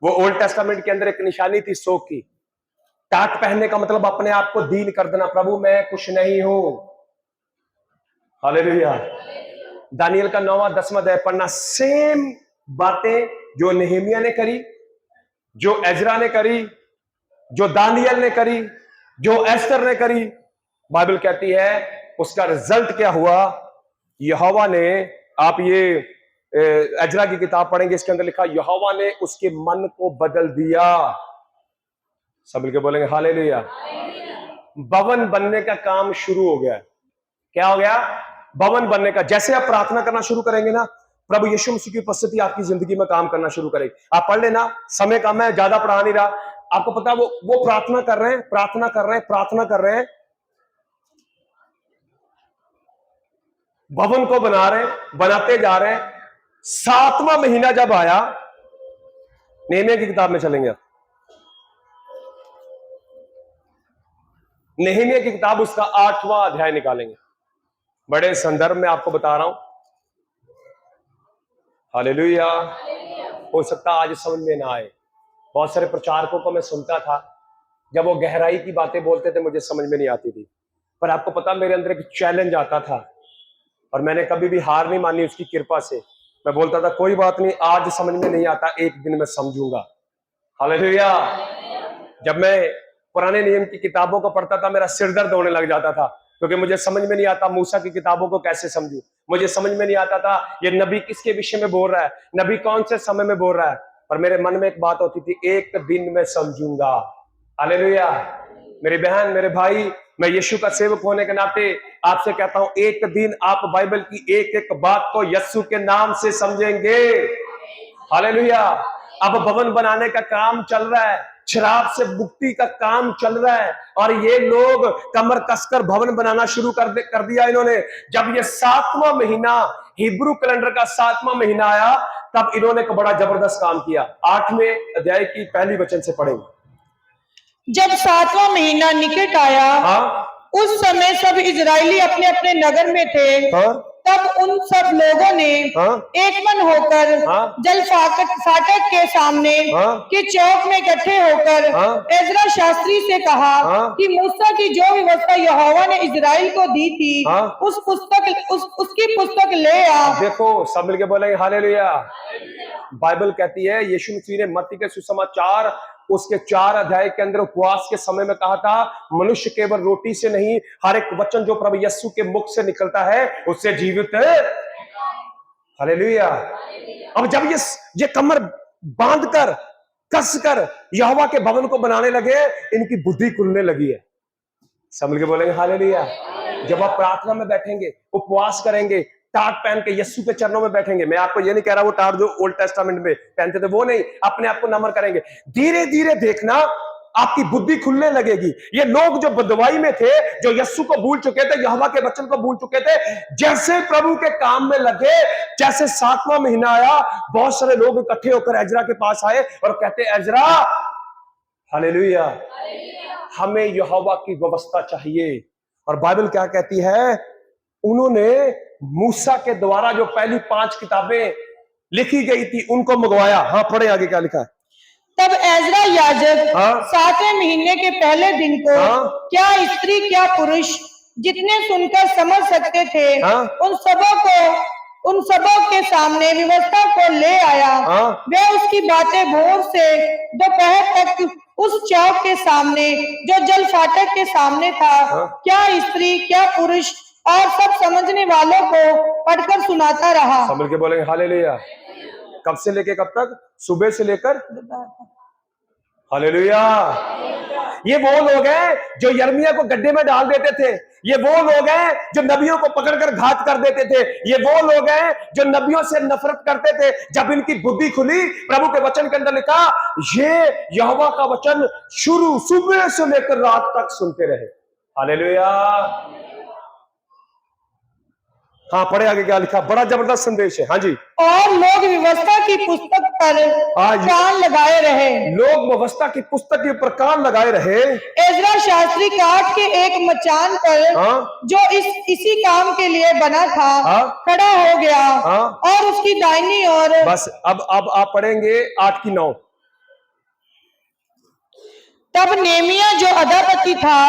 वो ओल्ड टेस्टामेंट के अंदर एक निशानी थी शोक की। टाट पहनने का मतलब अपने आप को दीन कर देना, प्रभु मैं कुछ नहीं हूं। हालेलुया। दानियल का 9वां 10वां अध्याय पढ़ना, सेम बातें जो नेहमिया ने करी, जो एजरा ने करी, जो दानियल ने करी, जो एस्तर ने करी, बाइबल कहती है उसका रिजल्ट क्या हुआ। यहोवा ने, आप ये एजरा की किताब पढ़ेंगे, इसके अंदर लिखा यहोवा ने उसके मन को बदल दिया। सब मिलके बोलेंगे हालेलुया। भवन बनने का काम शुरू हो गया। क्या हो गया? भवन बनने का। जैसे आप प्रार्थना करना शुरू करेंगे ना, प्रभु यीशु मसीह की उपस्थिति आपकी जिंदगी में काम करना शुरू करेगी। आप पढ़ लेना, समय कम है, ज्यादा पढ़ा नहीं रहा। आपको पता वो प्रार्थना कर रहे हैं, प्रार्थना कर रहे हैं, प्रार्थना कर रहे हैं, भवन को बना रहे हैं, बनाते जा रहे हैं। 7वां महीना जब आया, नेहमिया की किताब में चलेंगे, नेहमिया की किताब उसका 8वां अध्याय निकालेंगे। बड़े संदर्भ में आपको बता रहा हूं। हालेलुया। हो सकता आज समझ में ना आए। बहुत सारे प्रचारकों को मैं सुनता था, जब वो गहराई की बातें बोलते थे मुझे समझ में नहीं आती थी। पर आपको पता, मेरे अंदर एक चैलेंज आता था और मैंने कभी भी हार नहीं मानी उसकी कृपा से। मैं बोलता था कोई बात नहीं, आज समझ में नहीं आता, एक दिन मैं समझूंगा। हालेलुया। जब मैं पुराने नियम की किताबों को पढ़ता था, मेरा सिर दर्द होने लग जाता था, क्योंकि मुझे समझ में नहीं आता मूसा की किताबों को कैसे समझूं। मुझे समझ में नहीं आता था ये नबी किसके विषय में बोल रहा है, नबी कौन से समय में बोल रहा है। पर मेरे मन में एक बात होती थी, एक दिन में समझूंगा। हालेलुया। मेरी बहन, मेरे भाई, मैं यीशु का सेवक होने के नाते आपसे कहता हूं, एक दिन आप बाइबल की एक एक बात को यीशु के नाम से समझेंगे। हालेलुया। अब भवन बनाने का काम चल रहा है, शराब से मुक्ति का काम चल रहा है, और ये लोग कमर कसकर भवन बनाना शुरू कर दिया इन्होंने। जब ये 7वां महीना, हिब्रू कैलेंडर का 7वां महीना आया, तब इन्होंने एक बड़ा जबरदस्त काम किया। 8वें अध्याय की पहली वचन से पढ़ेंगे। जब 7वां महीना निकट आया, हाँ? उस समय सब इजरायली अपने अपने नगर में थे। हाँ? तब उन सब लोगों ने एक मन होकर जल फाटक के सामने के चौक में इकट्ठे होकर एजरा शास्त्री से कहा कि मूसा की जो व्यवस्था यहोवा ने इजराइल को दी थी, उसकी पुस्तक ले आ। देखो, सब मिलके बोलेंगे हालेलुया। बाइबल कहती है, यीशु मसीह ने मत्ती के सुसमाचार उसके 4 अध्याय के अंदर उपवास के समय में कहा था, मनुष्य केवल रोटी से नहीं, हर एक वचन जो प्रभु यीशु के मुख से निकलता है उससे जीवित है। हालेलुया। अब जब ये कमर बांधकर कसकर यहोवा के भवन को बनाने लगे, इनकी बुद्धि खुलने लगी है। समझ के बोलेंगे हालेलुया। जब आप प्रार्थना में बैठेंगे, उपवास करेंगे, टाट पहन के यीशु के चरणों में बैठेंगे, मैं आपको ये नहीं कह रहा वो टाट जो ओल्ड टेस्टामेंट में पहनते थे वो नहीं, अपने आप को नम्र करेंगे, धीरे धीरे देखना आपकी बुद्धि खुलने लगेगी। ये लोग जो बदवाई में थे, जो यीशु को भूल चुके थे, यहोवा के वचन को भूल चुके थे, जैसे प्रभु के काम में लगे, जैसे 7वां महीना आया, बहुत सारे लोग इकट्ठे होकर एजरा के पास आए और कहते, एजरा हालेलुया, हमें यहोवा की व्यवस्था चाहिए। और बाइबल क्या कहती है, उन्होंने मूसा के द्वारा जो पहली 5 किताबें लिखी गई थी उनको मंगवाया। हाँ पढ़े आगे क्या लिखा है। तब एजरा याजक 7वें महीने के पहले दिन को क्या स्त्री क्या पुरुष जितने सुनकर समझ सकते थे उन सबों के सामने व्यवस्था को ले आया। वह उसकी बातें भोर से दोपहर तक उस चौक के सामने जो जल फाटक के सामने था, क्या स्त्री क्या पुरुष और सब समझने वालों को पढ़कर सुनाता रहा। समझ के बोलेंगे हालेलुया। कब से लेके कब तक? सुबह से लेकर हालेलुया। ये वो लोग हैं जो यिर्मयाह को गड्ढे में डाल देते थे। ये वो लोग हैं जो नबियों को पकड़कर घात कर देते थे। ये वो लोग हैं जो नबियों से नफरत करते थे। जब इनकी बुद्धि खुली, प्रभु के वचन के अंदर लिखा, ये यहोवा का वचन शुरू सुबह से लेकर रात तक सुनते रहे। हालेलुया। हाँ पढ़े आगे क्या लिखा, बड़ा जबरदस्त संदेश है। हाँ जी। और लोग व्यवस्था की पुस्तक पर कान लगाए रहे। लोग व्यवस्था की पुस्तक के ऊपर कान लगाए रहे। एजरा शास्त्री काठ के एक मचान पर जो इसी काम के लिए बना था खड़ा हो गया और उसकी दाहिनी ओर। बस अब आप पढ़ेंगे 8 की 9। तब नेमिया जो अधापति था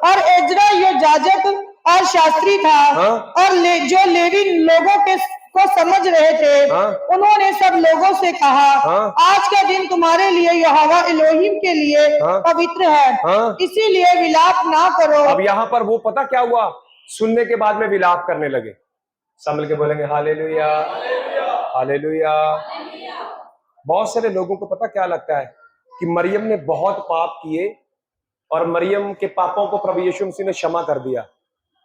और एजरा जो याजक और शास्त्री था और जो लेवी लोगों को समझ रहे थे, उन्होंने सब लोगों से कहा, आज का दिन तुम्हारे लिए यहोवा एलोहिम के लिए पवित्र है, इसीलिए विलाप ना करो। अब यहाँ पर वो पता क्या हुआ, सुनने के बाद में विलाप करने लगे। संभल के बोलेंगे हालेलुया हालेलुया। बहुत सारे लोगों को पता क्या लगता है कि मरियम ने बहुत पाप किए और मरियम के पापों को प्रभु यीशु मसीह ने क्षमा कर दिया।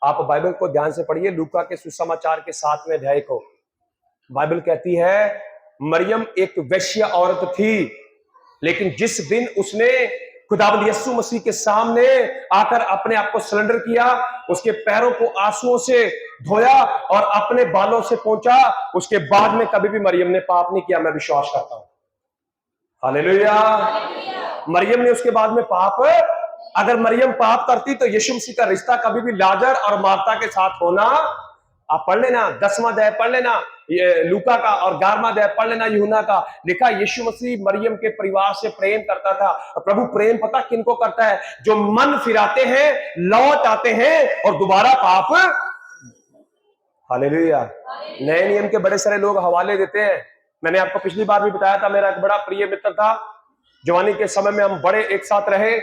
आप बाइबल को ध्यान से पढ़िए, लूका के सुसमाचार के 7वें अध्याय को। बाइबल कहती है मरियम एक वैश्य औरत थी, लेकिन जिस दिन उसने खुदावंद यीशु मसीह के सामने आकर अपने आप को सरेंडर किया, उसके पैरों को आंसुओं से धोया और अपने बालों से पोंछा, उसके बाद में कभी भी मरियम ने पाप नहीं किया। मैं विश्वास करता हूं हालेलुया। मरियम ने उसके बाद में पाप, अगर मरियम पाप करती तो यीशु मसीह का रिश्ता कभी भी लाजर और मार्था के साथ होना। आप पढ़ लेना 10वां अध्याय पढ़ लेना लूका का और 11वां अध्याय पढ़ लेना यूहन्ना का। लिखा यीशु मसीह मरियम के परिवार से प्रेम करता था। और प्रभु प्रेम पता किनको करता है? जो मन फिराते हैं, लौट आते हैं और दोबारा पाप। हालेलुया। नए नियम के बड़े सारे लोग हवाले देते हैं। मैंने आपको पिछली बार भी बताया था, मेरा एक बड़ा प्रिय मित्र था, जवानी के समय में हम बड़े एक साथ रहे।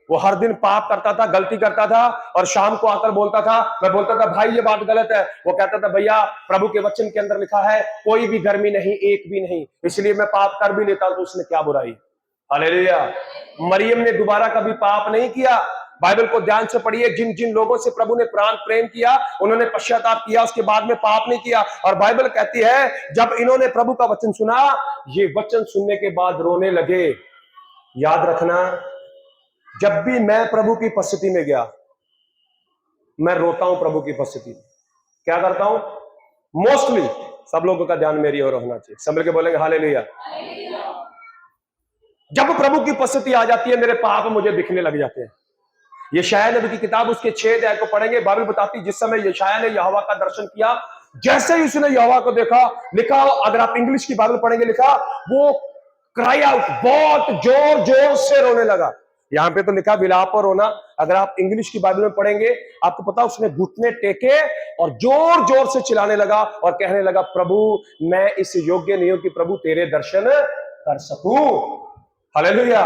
वो हर दिन पाप करता था, गलती करता था और शाम को आकर बोलता था, मैं बोलता था भाई ये बात गलत है। वो कहता था भैया प्रभु के वचन के अंदर लिखा है कोई भी गर्मी नहीं, एक भी नहीं, इसलिए मैं पाप कर भी लेता हूं, तो उसमें क्या बुराई। हालेलुया। मरियम ने दोबारा कभी पाप नहीं किया। बाइबल को ध्यान से पढ़िए, जिन जिन लोगों से प्रभु ने प्राण प्रेम किया उन्होंने पश्चाताप किया, उसके बाद में पाप नहीं किया। और बाइबल कहती है जब इन्होंने प्रभु का वचन सुना, ये वचन सुनने के बाद रोने लगे। याद रखना, जब भी मैं प्रभु की उपस्थिति में गया, मैं रोता हूं प्रभु की उपस्थिति में। क्या करता हूं? मोस्टली सब लोगों का ध्यान मेरी ओर होना चाहिए। सब के बोलेंगे हालेलुया। जब प्रभु की उपस्थिति आ जाती है, मेरे पाप मुझे दिखने लग जाते हैं। यशायाह नबी की किताब उसके 6 अध्याय को पढ़ेंगे। बाइबल बताती जिस समय यशायाह ने यहोवा का दर्शन किया, जैसे ही उसने यहोवा को देखा, लिखा, अगर आप इंग्लिश की बाइबल पढ़ेंगे, लिखा वो क्राई आउट, बहुत जोर जोर से रोने लगा। यहां पे तो लिखा विलाप और रोना। अगर आप इंग्लिश की बाइबल में पढ़ेंगे, आपको पता उसने घुटने टेके और जोर जोर से चिल्लाने लगा और कहने लगा, प्रभु मैं इस योग्य नहीं हूं कि प्रभु तेरे दर्शन कर सकूं। हालेलुया।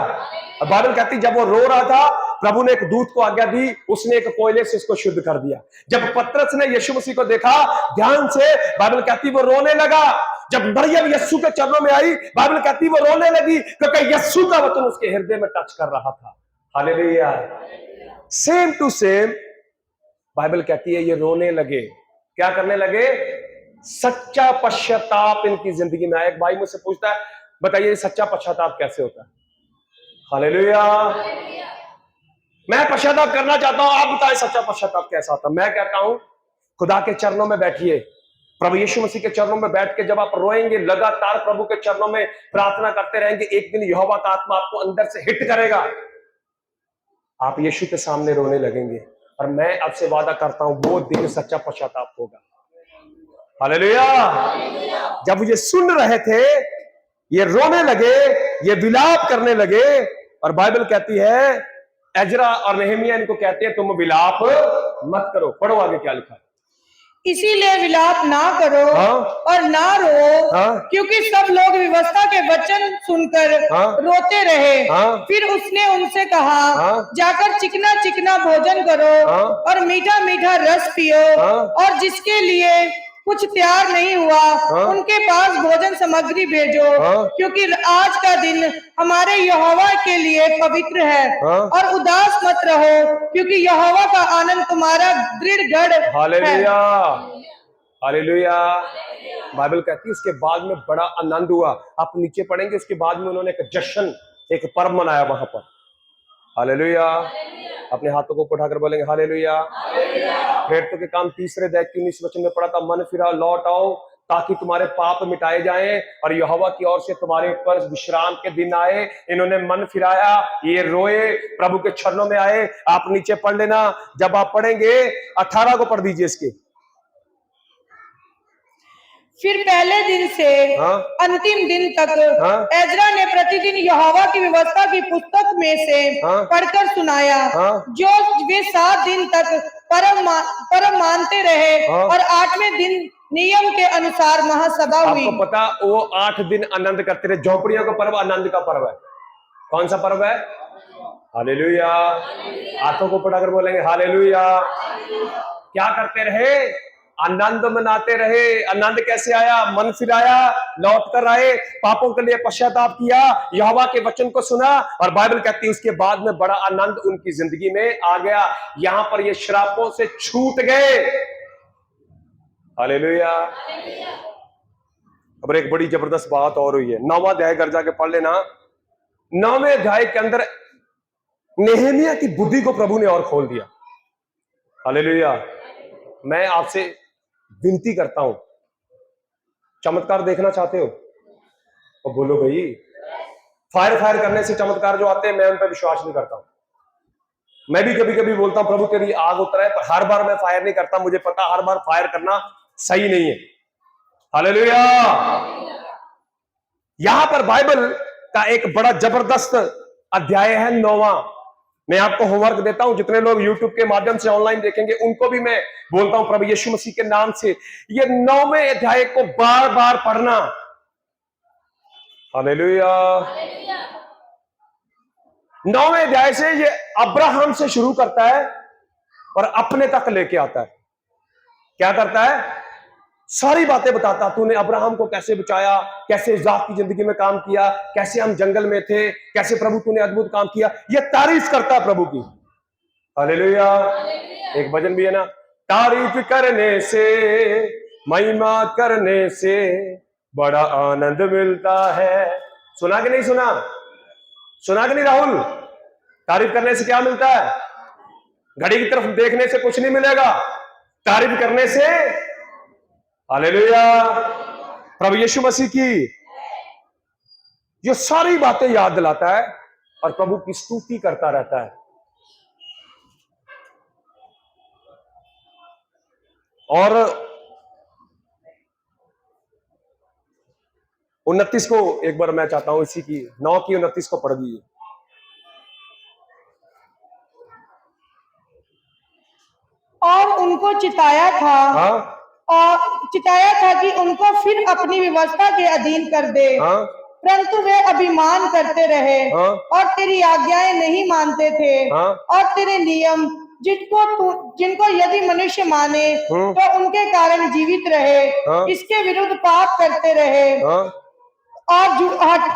बाइबल कहती जब वो रो रहा था प्रभु ने एक दूत को आज्ञा दी, उसने एक कोयले से उसको शुद्ध कर दिया। जब पतरस ने यीशु मसीह को देखा ध्यान से, बाइबल कहती वो रोने लगा। जब मरियम यीशु के चरणों में आई, बाइबल कहती वो रोने लगी, क्योंकि यीशु का वचन उसके हृदय में टच कर रहा था। Hallelujah. Same to same Bible कहती है ये रोने लगे। क्या करने लगे? सच्चा पश्चाताप इनकी जिंदगी में आया। एक भाई मुझसे पूछता है, बताइए सच्चा पश्चाताप कैसे होता है? हालेलुया। मैं पश्चाताप करना चाहता हूं, आप बताएं सच्चा पश्चाताप कैसा होता है? मैं कहता हूं खुदा के चरणों में बैठिए, प्रभु यीशु मसीह के चरणों में बैठ के जब आप रोएंगे, लगातार प्रभु के चरणों में प्रार्थना करते रहेंगे, एक दिन यहोवा का आत्मा आपको अंदर से हिट करेगा, आप यीशु के सामने रोने लगेंगे। और मैं आपसे वादा करता हूं वो दिन सच्चा पश्चाताप होगा। हालेलुया। जब ये सुन रहे थे, ये रोने लगे, ये विलाप करने लगे। और बाइबल कहती है, एजरा और नेहमिया इनको कहते हैं तुम विलाप मत करो। पढ़ो आगे क्या लिखा है। इसीलिए विलाप ना करो और ना रो, क्योंकि सब लोग व्यवस्था के वचन सुनकर रोते रहे। फिर उसने उनसे कहा, जाकर चिकना चिकना भोजन करो और मीठा मीठा रस पियो, और जिसके लिए कुछ तैयार नहीं हुआ उनके पास भोजन सामग्री भेजो, क्योंकि आज का दिन हमारे यहोवा के लिए पवित्र है। और उदास मत रहो, क्योंकि यहोवा का आनंद तुम्हारा दृढ़ गढ़ है। Hallelujah, hallelujah. बाइबल कहती है उसके बाद में बड़ा आनंद हुआ। आप नीचे पढ़ेंगे, उसके बाद में उन्होंने एक जश्न, एक पर्व मनाया वहां पर। हालेलुया। अपने हाथों को उठाकर बोलेंगे हालेलुया। फेरतों के काम तीसरे अध्याय के 19 वचन में पढ़ा था, मन फिरा लौट आओ ताकि तुम्हारे पाप मिटाए जाएं और यहोवा की ओर से तुम्हारे ऊपर विश्राम के दिन आए। इन्होंने मन फिराया, ये रोए, प्रभु के चरणों में आए। आप नीचे पढ़ लेना, जब आप पढ़ेंगे 18 को पढ़ दीजिए इसके। फिर पहले दिन से अंतिम दिन तक एजरा ने प्रतिदिन यहोवा की व्यवस्था की पुस्तक में से पढ़कर सुनाया, जो वे 7 दिन तक परम मानते रहे। और 8वें दिन नियम के अनुसार महासभा हुई। आपको पता, वो 8 दिन आनंद करते रहे। झोपड़ियों का पर्व आनंद का पर्व है। कौन सा पर्व है? हालेलुया। हाथों को पढ़ाकर बोलेंगे हालेलुया। क्या करते रहे? आनंद मनाते रहे। आनंद कैसे आया? मन फिराया, लौट कर आए, पापों के लिए पश्चाताप किया, यहोवा के वचन को सुना, और बाइबल कहती है उसके बाद में बड़ा आनंद उनकी जिंदगी में आ गया। यहां पर ये श्रापों से छूट गए। हालेलुया। अब एक बड़ी जबरदस्त बात और हुई है। 9वां अध्याय घर जाके पढ़ लेना। 9वें अध्याय के अंदर नेहमिया की बुद्धि को प्रभु ने और खोल दिया। हालेलुया। मैं आपसे विनती करता हूं, चमत्कार देखना चाहते हो तो बोलो भाई। फायर करने से चमत्कार जो आते हैं, मैं उन पर विश्वास नहीं करता हूं। मैं भी कभी कभी बोलता हूं प्रभु तेरी आग उतरा है, पर हर बार मैं फायर नहीं करता। मुझे पता हर बार फायर करना सही नहीं है। हालेलुया। यहां पर बाइबल का एक बड़ा जबरदस्त अध्याय है 9वां। मैं आपको होमवर्क देता हूं, जितने लोग YouTube के माध्यम से ऑनलाइन देखेंगे उनको भी मैं बोलता हूं प्रभु यीशु मसीह के नाम से, ये 9वें अध्याय को बार बार पढ़ना। हालेलुया। 9वें अध्याय से ये अब्राहम से शुरू करता है और अपने तक लेके आता है। क्या करता है? सारी बातें बताता, तूने अब्राहम को कैसे बचाया, कैसे इस्हाक की जिंदगी में काम किया, कैसे हम जंगल में थे, कैसे प्रभु तूने अद्भुत काम किया। ये तारीफ करता है प्रभु की। हालेलुया। एक भजन भी है ना, तारीफ करने से, महिमा करने से बड़ा आनंद मिलता है। सुना कि नहीं सुना? सुना कि नहीं राहुल? तारीफ करने से क्या मिलता है? घड़ी की तरफ देखने से कुछ नहीं मिलेगा, तारीफ करने से। हालेलुया। प्रभु यीशु मसीह की ये सारी बातें याद दिलाता है और प्रभु की स्तुति करता रहता है। और 29 को एक बार मैं चाहता हूं, इसी की 9 की 29 को पढ़ दीजिए। और उनको चिताया था कि उनको फिर अपनी व्यवस्था के अधीन कर दे। परंतु वे अभिमान करते रहे हाँ। और तेरी आज्ञाएं नहीं मानते थे हाँ। और तेरे नियम जिनको यदि मनुष्य माने हम्म। तो उनके कारण जीवित रहे, हाँ। इसके विरुद्ध पाप करते रहे हाँ। और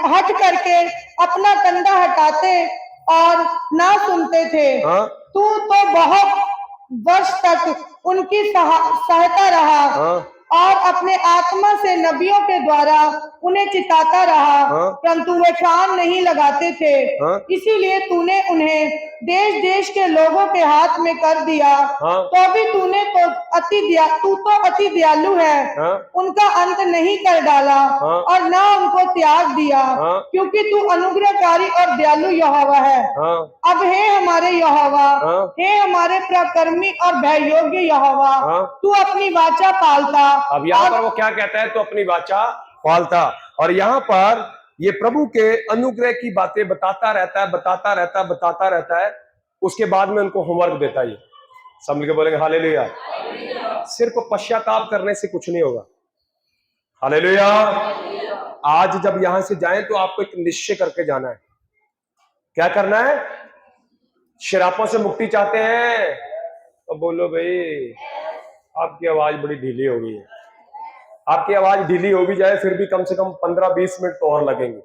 हट करके अपना कंधा हटाते और ना सुनते थे। हाँ। तू तो बहुत वर्ष तक उनकी सहायता रहा हाँ। और अपने आत्मा से नबियों के द्वारा उन्हें चिताता रहा, हाँ। परंतु वे कान नहीं लगाते थे। हाँ। इसीलिए तूने उन्हें देश देश के लोगों के हाथ में कर दिया। हाँ। तो भी तू तो अति दयालु है, हाँ। उनका अंत नहीं कर डाला हाँ। और ना उनको त्याग दिया, हाँ। क्योंकि तू अनुग्रहकारी और दयालु यहोवा है। हाँ। अब हे हमारे यहोवा, हाँ। हे हमारे प्रकर्मी और भय योग्य यहोवा, हाँ। तू अपनी वाचा पालता। अब यहाँ पर वो क्या कहता है, तो अपनी वाचा पालता। और यहाँ पर ये प्रभु के अनुग्रह की बातें बताता रहता है। उसके बाद में उनको होमवर्क देता है। सब मिलकर बोलेंगे हालेलुया। सिर्फ पश्चाताप करने से कुछ नहीं होगा। हालेलुया। आज जब यहां से जाएं तो आपको एक निश्चय करके जाना है। क्या करना है? शराबों से मुक्ति चाहते हैं तो बोलो भाई, आपकी आवाज बड़ी ढीली हो गई है। आपकी आवाज ढीली हो भी जाए फिर भी कम से कम 15-20 मिनट तो और लगेंगे।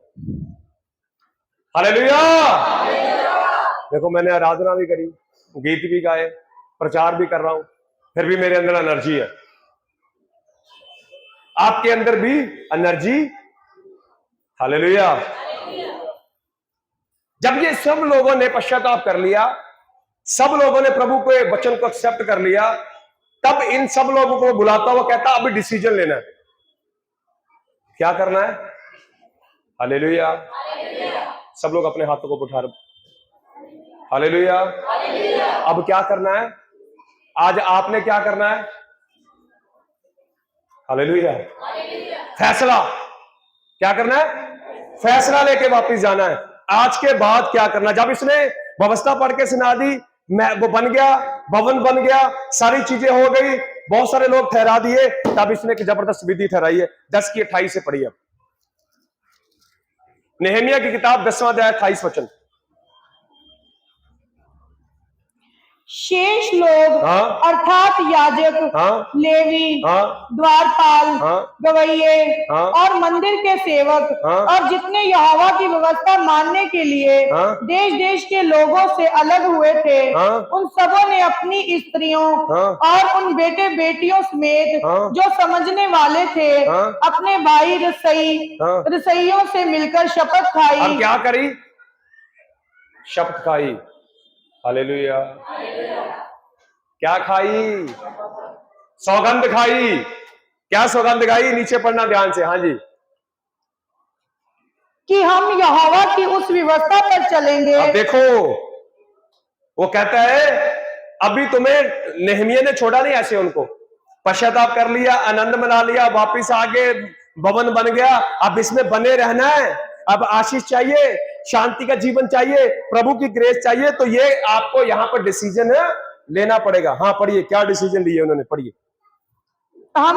हालेलुया। देखो, मैंने आराधना भी करी, गीत भी गाए, प्रचार भी कर रहा हूं, फिर भी मेरे अंदर एनर्जी है। आपके अंदर भी एनर्जी। हालेलुया। जब ये सब लोगों ने पश्चाताप कर लिया, सब लोगों ने प्रभु के वचन को एक्सेप्ट कर लिया, तब इन सब लोगों को बुलाता हुआ कहता अभी डिसीजन लेना है। क्या करना है? हालेलुया। सब लोग अपने हाथों को उठा रहे। हालेलुया। अब क्या करना है? आज आपने क्या करना है? हालेलुया। फैसला। क्या करना है? फैसला लेके वापस जाना है। आज के बाद क्या करना? जब इसने व्यवस्था पढ़ के सुना दी, वो बन गया, भवन बन गया, सारी चीजें हो गई, बहुत सारे लोग ठहरा दिए, तब इसने एक जबरदस्त विधि ठहराई है। 10 की 28 से पढ़िए। नेहमिया की किताब 10वां अध्याय 28 वचन। शेष लोग हाँ। अर्थात याजक, हाँ। लेवी, हाँ। द्वारपाल, हाँ। गवैये हाँ। और मंदिर के सेवक हाँ। और जितने यहोवा की व्यवस्था मानने के लिए हाँ। देश देश के लोगों से अलग हुए थे, हाँ। उन सबों ने अपनी स्त्रियों हाँ। और उन बेटे बेटियों समेत हाँ। जो समझने वाले थे, हाँ। अपने भाई हाँ। रसइयों से मिलकर शपथ खाई। अब क्या करी? शपथ खाई। हालेलुया। क्या खाई? सौगंध खाई। क्या सौगंध खाई? नीचे पढ़ना ध्यान से। हाँ जी। कि हम यहोवा की उस व्यवस्था पर चलेंगे। अब देखो, वो कहता है अभी तुम्हें नेहमिया ने छोड़ा नहीं ऐसे, उनको पश्चाताप कर लिया, आनंद मना लिया, वापिस आगे भवन बन गया। अब इसमें बने रहना है। अब आशीष चाहिए, शांति का जीवन चाहिए, प्रभु की ग्रेस चाहिए, तो ये आपको यहां पर डिसीजन लेना पड़ेगा। हाँ पढ़िए, क्या डिसीजन लिए उन्होंने, पढ़िए। हम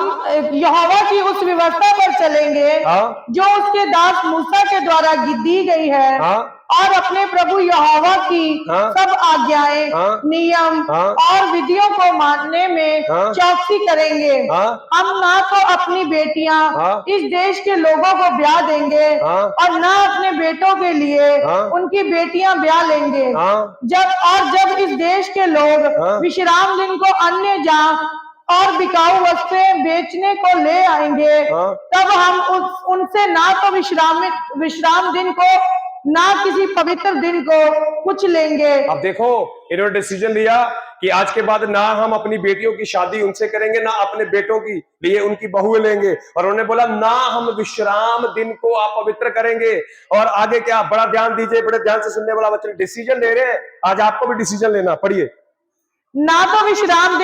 यहोवा की उस व्यवस्था पर चलेंगे। हाँ। जो उसके दास मूसा के द्वारा दी गई है। हाँ। और अपने प्रभु यहोवा की हाँ। सब आज्ञाएं, हाँ। नियम हाँ। और विधियों को मानने में हाँ। चौकसी करेंगे। हाँ। हम ना तो अपनी बेटियां हाँ। इस देश के लोगों को ब्याह देंगे। हाँ। और ना अपने बेटों के लिए हाँ। उनकी बेटियां ब्याह लेंगे। हाँ। जब इस देश के लोग हाँ। विश्राम दिन को अन्य और बिकाऊ वस्तुएं बेचने को ले आएंगे, हाँ। तब हम उनसे ना तो विश्राम दिन को ना किसी पवित्र दिन को कुछ लेंगे। अब देखो, इन्होंने डिसीजन लिया कि आज के बाद ना हम अपनी बेटियों की शादी उनसे करेंगे, ना अपने बेटों की लिए उनकी बहुएं लेंगे। और उन्होंने बोला ना हम विश्राम दिन को आप पवित्र करेंगे। और आगे क्या? बड़ा ध्यान दीजिए, बड़े ध्यान से सुनने वाला बच्चे डिसीजन ले रहे हैं। आज आपको भी डिसीजन लेना। पढ़िए। ना तो विश्राम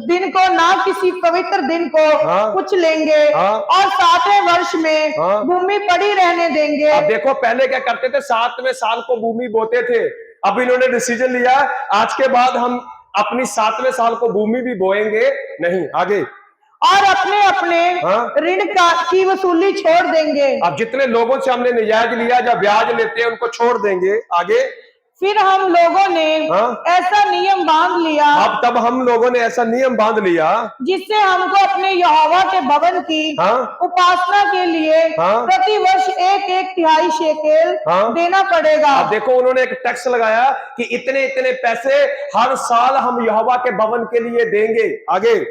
दिन को ना किसी पवित्र दिन को हाँ। कुछ लेंगे। हाँ। और 7वें वर्ष में हाँ। भूमि पड़ी रहने देंगे। अब देखो, पहले क्या करते थे? 7वें साल को भूमि बोते थे। अब इन्होंने डिसीजन लिया आज के बाद हम अपनी 7वें साल को भूमि भी बोएंगे नहीं। आगे। और अपने अपने हाँ? ऋण की वसूली छोड़ देंगे। अब जितने लोगों से हमने नजायज लिया या ब्याज लेते हैं उनको छोड़ देंगे। आगे, फिर हम लोगों ने हाँ? ऐसा नियम बांध लिया, अब तब हम लोगों ने ऐसा नियम बांध लिया, जिससे हमको अपने यहोवा के भवन की हाँ? उपासना के लिए हाँ? प्रति वर्ष 1/3 शेकेल हाँ? देना पड़ेगा। अब देखो, उन्होंने एक टैक्स लगाया कि इतने इतने पैसे हर साल हम यहोवा के भवन के लिए देंगे। आगे,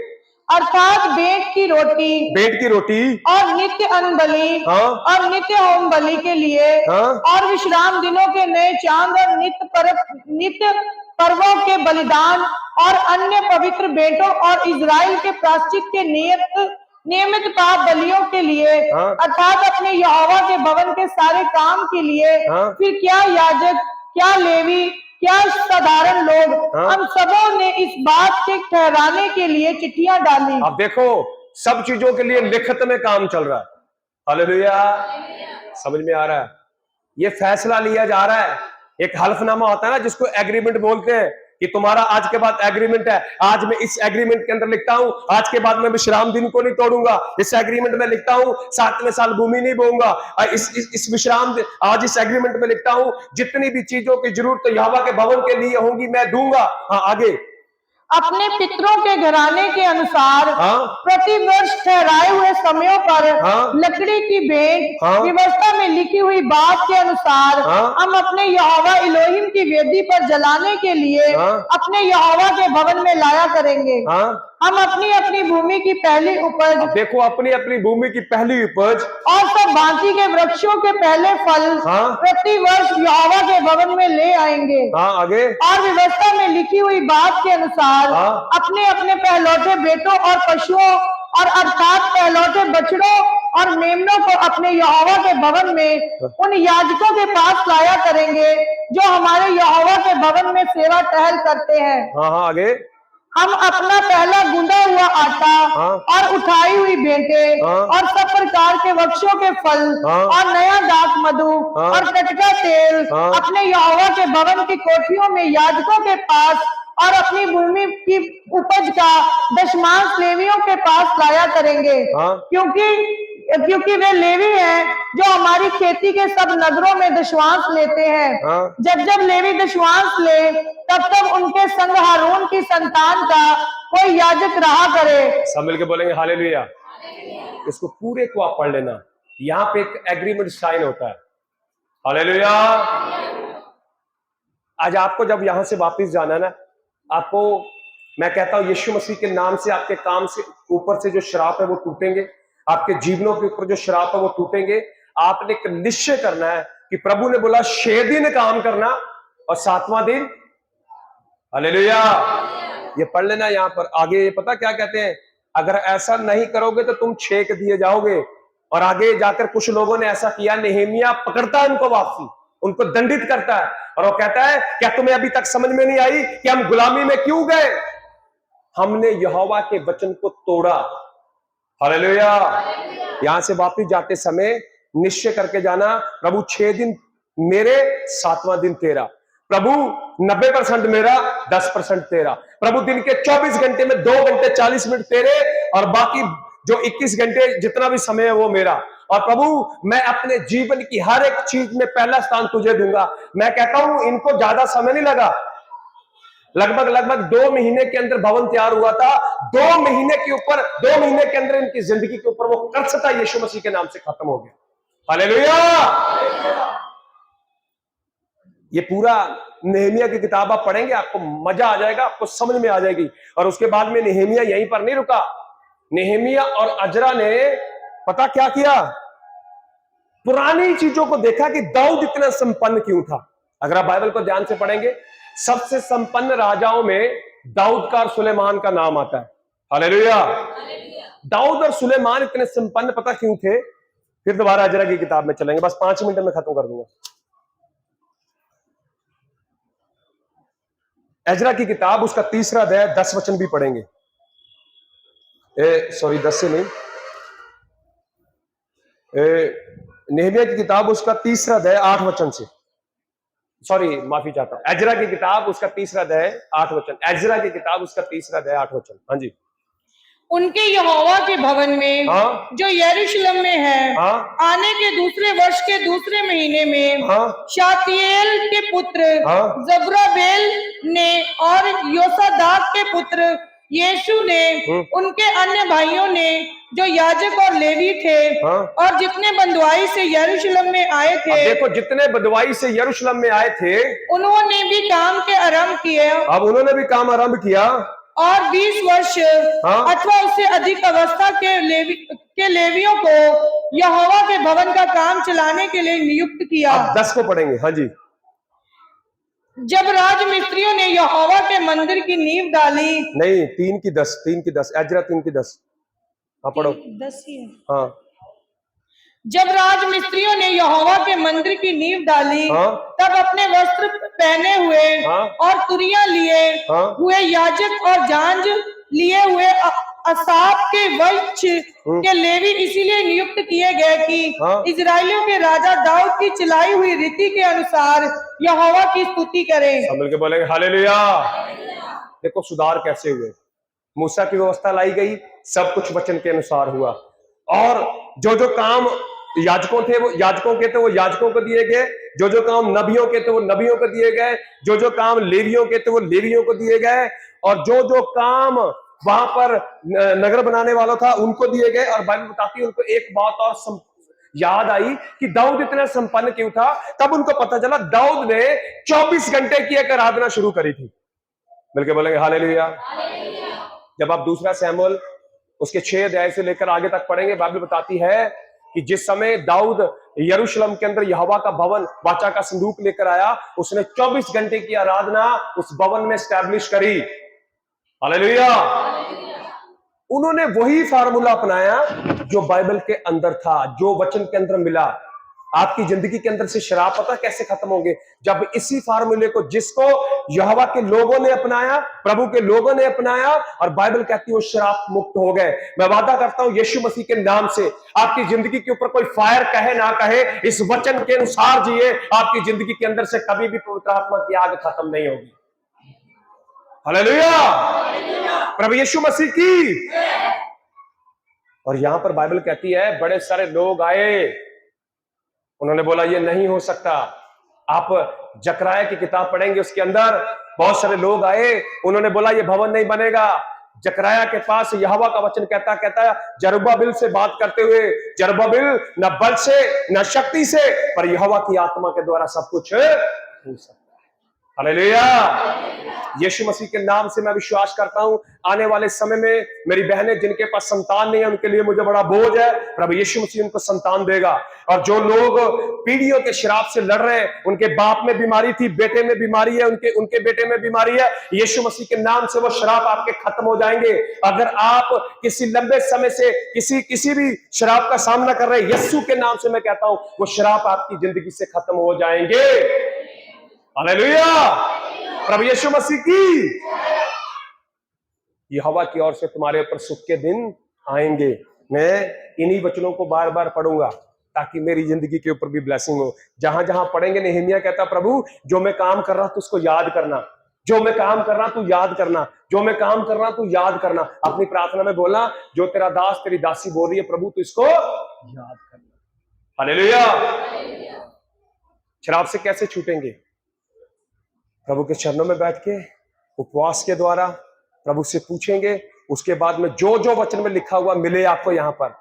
अर्थात भेंट की रोटी और नित्य अन्न बलि हाँ? और नित्य होम बलि के लिए, हाँ? और विश्राम दिनों के नए चांद और नित्य पर्वों के बलिदान और अन्य पवित्र भेंटों और इजराइल के प्रायश्चित के नियमित पाप बलियों के लिए, हाँ? अर्थात अपने यहोवा के भवन के सारे काम के लिए। हाँ? फिर क्या याजक, क्या लेवी, क्या साधारण लोग, हाँ? हम सबों ने इस बात के ठहराने के लिए चिट्ठियां डाली। अब देखो, सब चीजों के लिए लिखित में काम चल रहा है। हालेलुया, समझ में आ रहा है? ये फैसला लिया जा रहा है। एक हल्फनामा होता है ना, जिसको एग्रीमेंट बोलते हैं, कि तुम्हारा आज के बाद एग्रीमेंट है। आज मैं इस एग्रीमेंट के अंदर लिखता हूं, आज के बाद मैं विश्राम दिन को नहीं तोड़ूंगा। इस एग्रीमेंट में लिखता हूं, 7वें साल भूमि नहीं बोऊंगा। इस विश्राम, आज इस एग्रीमेंट में लिखता हूं, जितनी भी चीजों की जरूरत यहोवा के भवन के लिए होंगी मैं दूंगा। हाँ, आगे, अपने पितरों के घराने के अनुसार, हाँ? प्रति वर्ष ठहराए हुए समयों पर, हाँ? लकड़ी की भेंट, हाँ? व्यवस्था में लिखी हुई बात के अनुसार, हाँ? हम अपने यहोवा इलोहिम की वेदी पर जलाने के लिए हाँ? अपने यहोवा के भवन में लाया करेंगे। हाँ? हम अपनी अपनी भूमि की पहली उपज, अब देखो, अपनी अपनी भूमि की पहली उपज और सब भांति के वृक्षों के पहले फल, हाँ? प्रति वर्ष यहोवा के भवन में ले आएंगे। हाँ, आगे, और व्यवस्था में लिखी हुई बात के अनुसार, हाँ? अपने अपने पहलौठे बेटों और पशुओं, और अर्थात पहलौठे बछड़ों और मेमनों को अपने यहोवा के भवन में उन याजकों के पास लाया करेंगे जो हमारे यहोवा के भवन में सेवा टहल करते हैं। हाँ? हाँ, आगे, हम अपना पहला गूंदा हुआ आटा, हाँ? और उठाई हुई भेंटें, हाँ? और सब प्रकार के वृक्षों के फल, हाँ? और नया दाख मधु, हाँ? और टटका तेल, हाँ? अपने यहोवा के भवन की कोठरियों में याजकों के पास और अपनी भूमि की उपज का दशमांश लेवियों के पास लाया करेंगे। हाँ? क्योंकि वे लेवी हैं जो हमारी खेती के सब नगरों में दशमांश लेते हैं। हाँ? जब जब लेवी दशमांश ले, तब तब उनके संग हारून की संतान का कोई याजक रहा करे। सब मिलके बोलेंगे हालेलुया। इसको पूरे को आप पढ़ लेना, यहाँ पे एक एग्रीमेंट साइन होता है। हालेलुया। आज आपको जब यहां से वापस जाना ना, आपको मैं कहता हूं यीशु मसीह के नाम से आपके काम से ऊपर से जो श्राप है वो टूटेंगे, आपके जीवनों के ऊपर जो श्राप है वो टूटेंगे। आपने एक निश्चय करना है कि प्रभु ने बोला 6 दिन काम करना और 7वां दिन, हालेलुया। ये पढ़ लेना यहाँ पर आगे, ये पता क्या कहते हैं, अगर ऐसा नहीं करोगे तो तुम 6 के दिए जाओगे। और आगे जाकर कुछ लोगों ने ऐसा किया, नेहेमिया पकड़ता है उनको वापसी, उनको दंडित करता है और वो कहता है क्या तुम्हें अभी तक समझ में नहीं आई कि हम गुलामी में क्यों गए? हमने यहोवा के वचन को तोड़ा। हालेलुया। यहां से वापस जाते समय निश्चय करके जाना, प्रभु 6 दिन मेरे, 7वां दिन तेरा। प्रभु 90% मेरा, 10% तेरा। प्रभु दिन के 24 घंटे में 2 घंटे 40 मिनट तेरे और बाकी जो 21 घंटे जितना भी समय है वो मेरा। और प्रभु मैं अपने जीवन की हर एक चीज में पहला स्थान तुझे दूंगा। मैं कहता हूं इनको ज्यादा समय नहीं लगा, लगभग 2 महीने के अंदर भवन तैयार हुआ था। 2 महीने के ऊपर, 2 महीने के अंदर इनकी जिंदगी के ऊपर वो कर्ज था यीशु मसीह के नाम से खत्म हो गया। हालेलुया। ये पूरा नेहेमिया की किताब आप पढ़ेंगे, आपको मजा आ जाएगा, आपको समझ में आ जाएगी। और उसके बाद में नेहेमिया यहीं पर नहीं रुका। नेहेमिया और अजरा ने पता क्या किया, पुरानी चीजों को देखा कि दाऊद इतना संपन्न क्यों था। अगर आप बाइबल को ध्यान से पढ़ेंगे, सबसे संपन्न राजाओं में दाऊद का और सुलेमान का नाम आता है। हालेलुया। दाऊद और सुलेमान इतने संपन्न पता क्यों थे? फिर दोबारा अजरा की किताब में चलेंगे, बस 5 मिनट में खत्म कर दूंगा। अजरा की किताब उसका 3रा अध्याय 10 वचन भी पढ़ेंगे। 10 से नहीं, नेहमिया की किताब उसका 3रा अध्याय 8 वचन से, माफी चाहता हूं, अजरा की किताब उसका 3रा अध्याय 8 वचन। अजरा की किताब उसका 3रा अध्याय 8 वचन। हाँ जी। उनके यहोवा के भवन में हाँ। जो यरूशलेम में है हाँ। आने के दूसरे वर्ष के दूसरे महीने में हाँ। शातिएल के पुत्र हाँ। जब्राबेल ने और योसादाक के पुत्र यीशु ने उनके अन्य भाइयों ने जो याजक और लेवी थे हाँ। और जितने बंधुआई से यरूशलेम में आए अब थे देखो, जितने बदवाई से यरूशलेम में आए थे उन्होंने भी काम के आरंभ किए अब उन्होंने भी काम आरंभ किया और 20 वर्ष हाँ। अथवा उससे अधिक अवस्था के लेवियों को यहोवा के भवन का काम चलाने के लिए नियुक्त किया। अब 10 को पढ़ेंगे। हाँ जी। जब राजमिस्त्रियों ने यहोवा के मंदिर की नींव डाली, नहीं, 3 की 10, 3 की 10, एजरा 3 की 10। हाँ पढ़ो। 10 ही है। हाँ। जब राजमिस्त्रियों ने यहोवा के मंदिर की नींव डाली हाँ। तब अपने वस्त्र पहने हुए हाँ। और तुरियां लिए हाँ। हुए याजक और झांझ लिए हुए असाफ के वंश के लेवी इसीलिए नियुक्त किए गए कि हाँ। इजराइलियों के राजा दाऊद की चलाई हुई रीति के अनुसार यहोवा की स्तुति करें। सब मिलके बोलेंगे हालेलुया। देखो सुधार कैसे हुए। मूसा की व्यवस्था लाई गई, सब कुछ वचन के अनुसार हुआ, और जो जो काम याजकों थे वो याजकों के थे वो याजकों को दिए गए, जो जो काम नबियों के थे वो नबियों को दिए गए, जो जो काम लेवियों के थे वो लेवियों को दिए गए, और जो जो काम वहां पर नगर बनाने वाला था उनको दिए गए। और बाइबल बताती है उनको एक बात और याद आई कि दाऊद इतना संपन्न क्यों था। तब उनको पता चला दाऊद ने 24 घंटे की एक आराधना शुरू करी थी। मिलके बोलेंगे हालेलुया। जब आप दूसरा सैमुएल उसके 6 अध्याय से लेकर आगे तक पढ़ेंगे, बाइबल बताती है कि जिस समय दाऊद यरूशलेम के अंदर यहोवा का भवन वाचा का संदूक लेकर आया, उसने 24 घंटे की आराधना उस भवन में स्टैब्लिश करी। हालेलुया। उन्होंने वही फार्मूला अपनाया जो बाइबल के अंदर था, जो वचन के अंदर मिला। आपकी जिंदगी के अंदर से शराब पता कैसे खत्म होंगे? जब इसी फार्मूले को जिसको यहोवा के लोगों ने अपनाया, प्रभु के लोगों ने अपनाया, और बाइबल कहती है वो शराब मुक्त हो गए। मैं वादा करता हूं यीशु मसीह के नाम से, आपकी जिंदगी के ऊपर कोई फायर कहे ना कहे, इस वचन के अनुसार जिए, आपकी जिंदगी के अंदर से कभी भी पवित्र आत्मा की आग खत्म नहीं होगी। हालेलुया। प्रभु यीशु मसीह की। और यहां पर बाइबल कहती है बड़े सारे लोग आए, उन्होंने बोला ये नहीं हो सकता। आप जकराया की किताब पढ़ेंगे, उसके अंदर बहुत सारे लोग आए, उन्होंने बोला ये भवन नहीं बनेगा। जकराया के पास यहोवा का वचन कहता है जरुब्बाबिल से बात करते हुए, जरुब्बाबिल न बल से न शक्ति से, पर यहोवा की आत्मा के द्वारा सब कुछ हो सकता है। हालेलुया। यीशु मसीह के नाम से मैं विश्वास करता हूं आने वाले समय में मेरी बहनें जिनके पास संतान नहीं है उनके लिए मुझे बड़ा बोझ है, प्रभु यीशु मसीह उनको संतान देगा। और जो लोग पीढ़ियों के श्राप से लड़ रहे हैं, उनके बाप में बीमारी थी, बेटे में बीमारी है, उनके बेटे में बीमारी है, यीशु मसीह के नाम से वो श्राप आपके खत्म हो जाएंगे। अगर आप किसी लंबे समय से किसी भी श्राप का सामना कर रहे हैं, यीशु के नाम से मैं कहता हूं वो श्राप आपकी जिंदगी से खत्म हो जाएंगे। हालेलुया। प्रभु यीशु मसीह की। यहोवा की ओर से तुम्हारे ऊपर सुख के दिन आएंगे। मैं इन्हीं वचनों को बार बार पढ़ूंगा ताकि मेरी जिंदगी के ऊपर भी ब्लेसिंग हो। जहां जहां पढ़ेंगे, नेहमिया कहता प्रभु जो मैं काम कर रहा हूं उसको याद करना, जो मैं काम कर रहा तू याद करना, जो मैं काम कर रहा तू याद करना। अपनी प्रार्थना में बोलना जो तेरा दास तेरी दासी बोल रही है प्रभु तू इसको याद करना। हालेलुया। शराब से कैसे छूटेंगे? प्रभु के चरणों में बैठ के उपवास के द्वारा प्रभु से पूछेंगे। उसके बाद में जो जो वचन में लिखा हुआ मिले आपको यहां पर,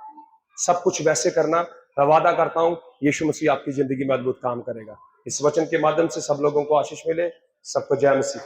सब कुछ वैसे करना। मैं वादा करता हूं यीशु मसीह आपकी जिंदगी में अद्भुत काम करेगा। इस वचन के माध्यम से सब लोगों को आशीष मिले। सबको जय मसीह।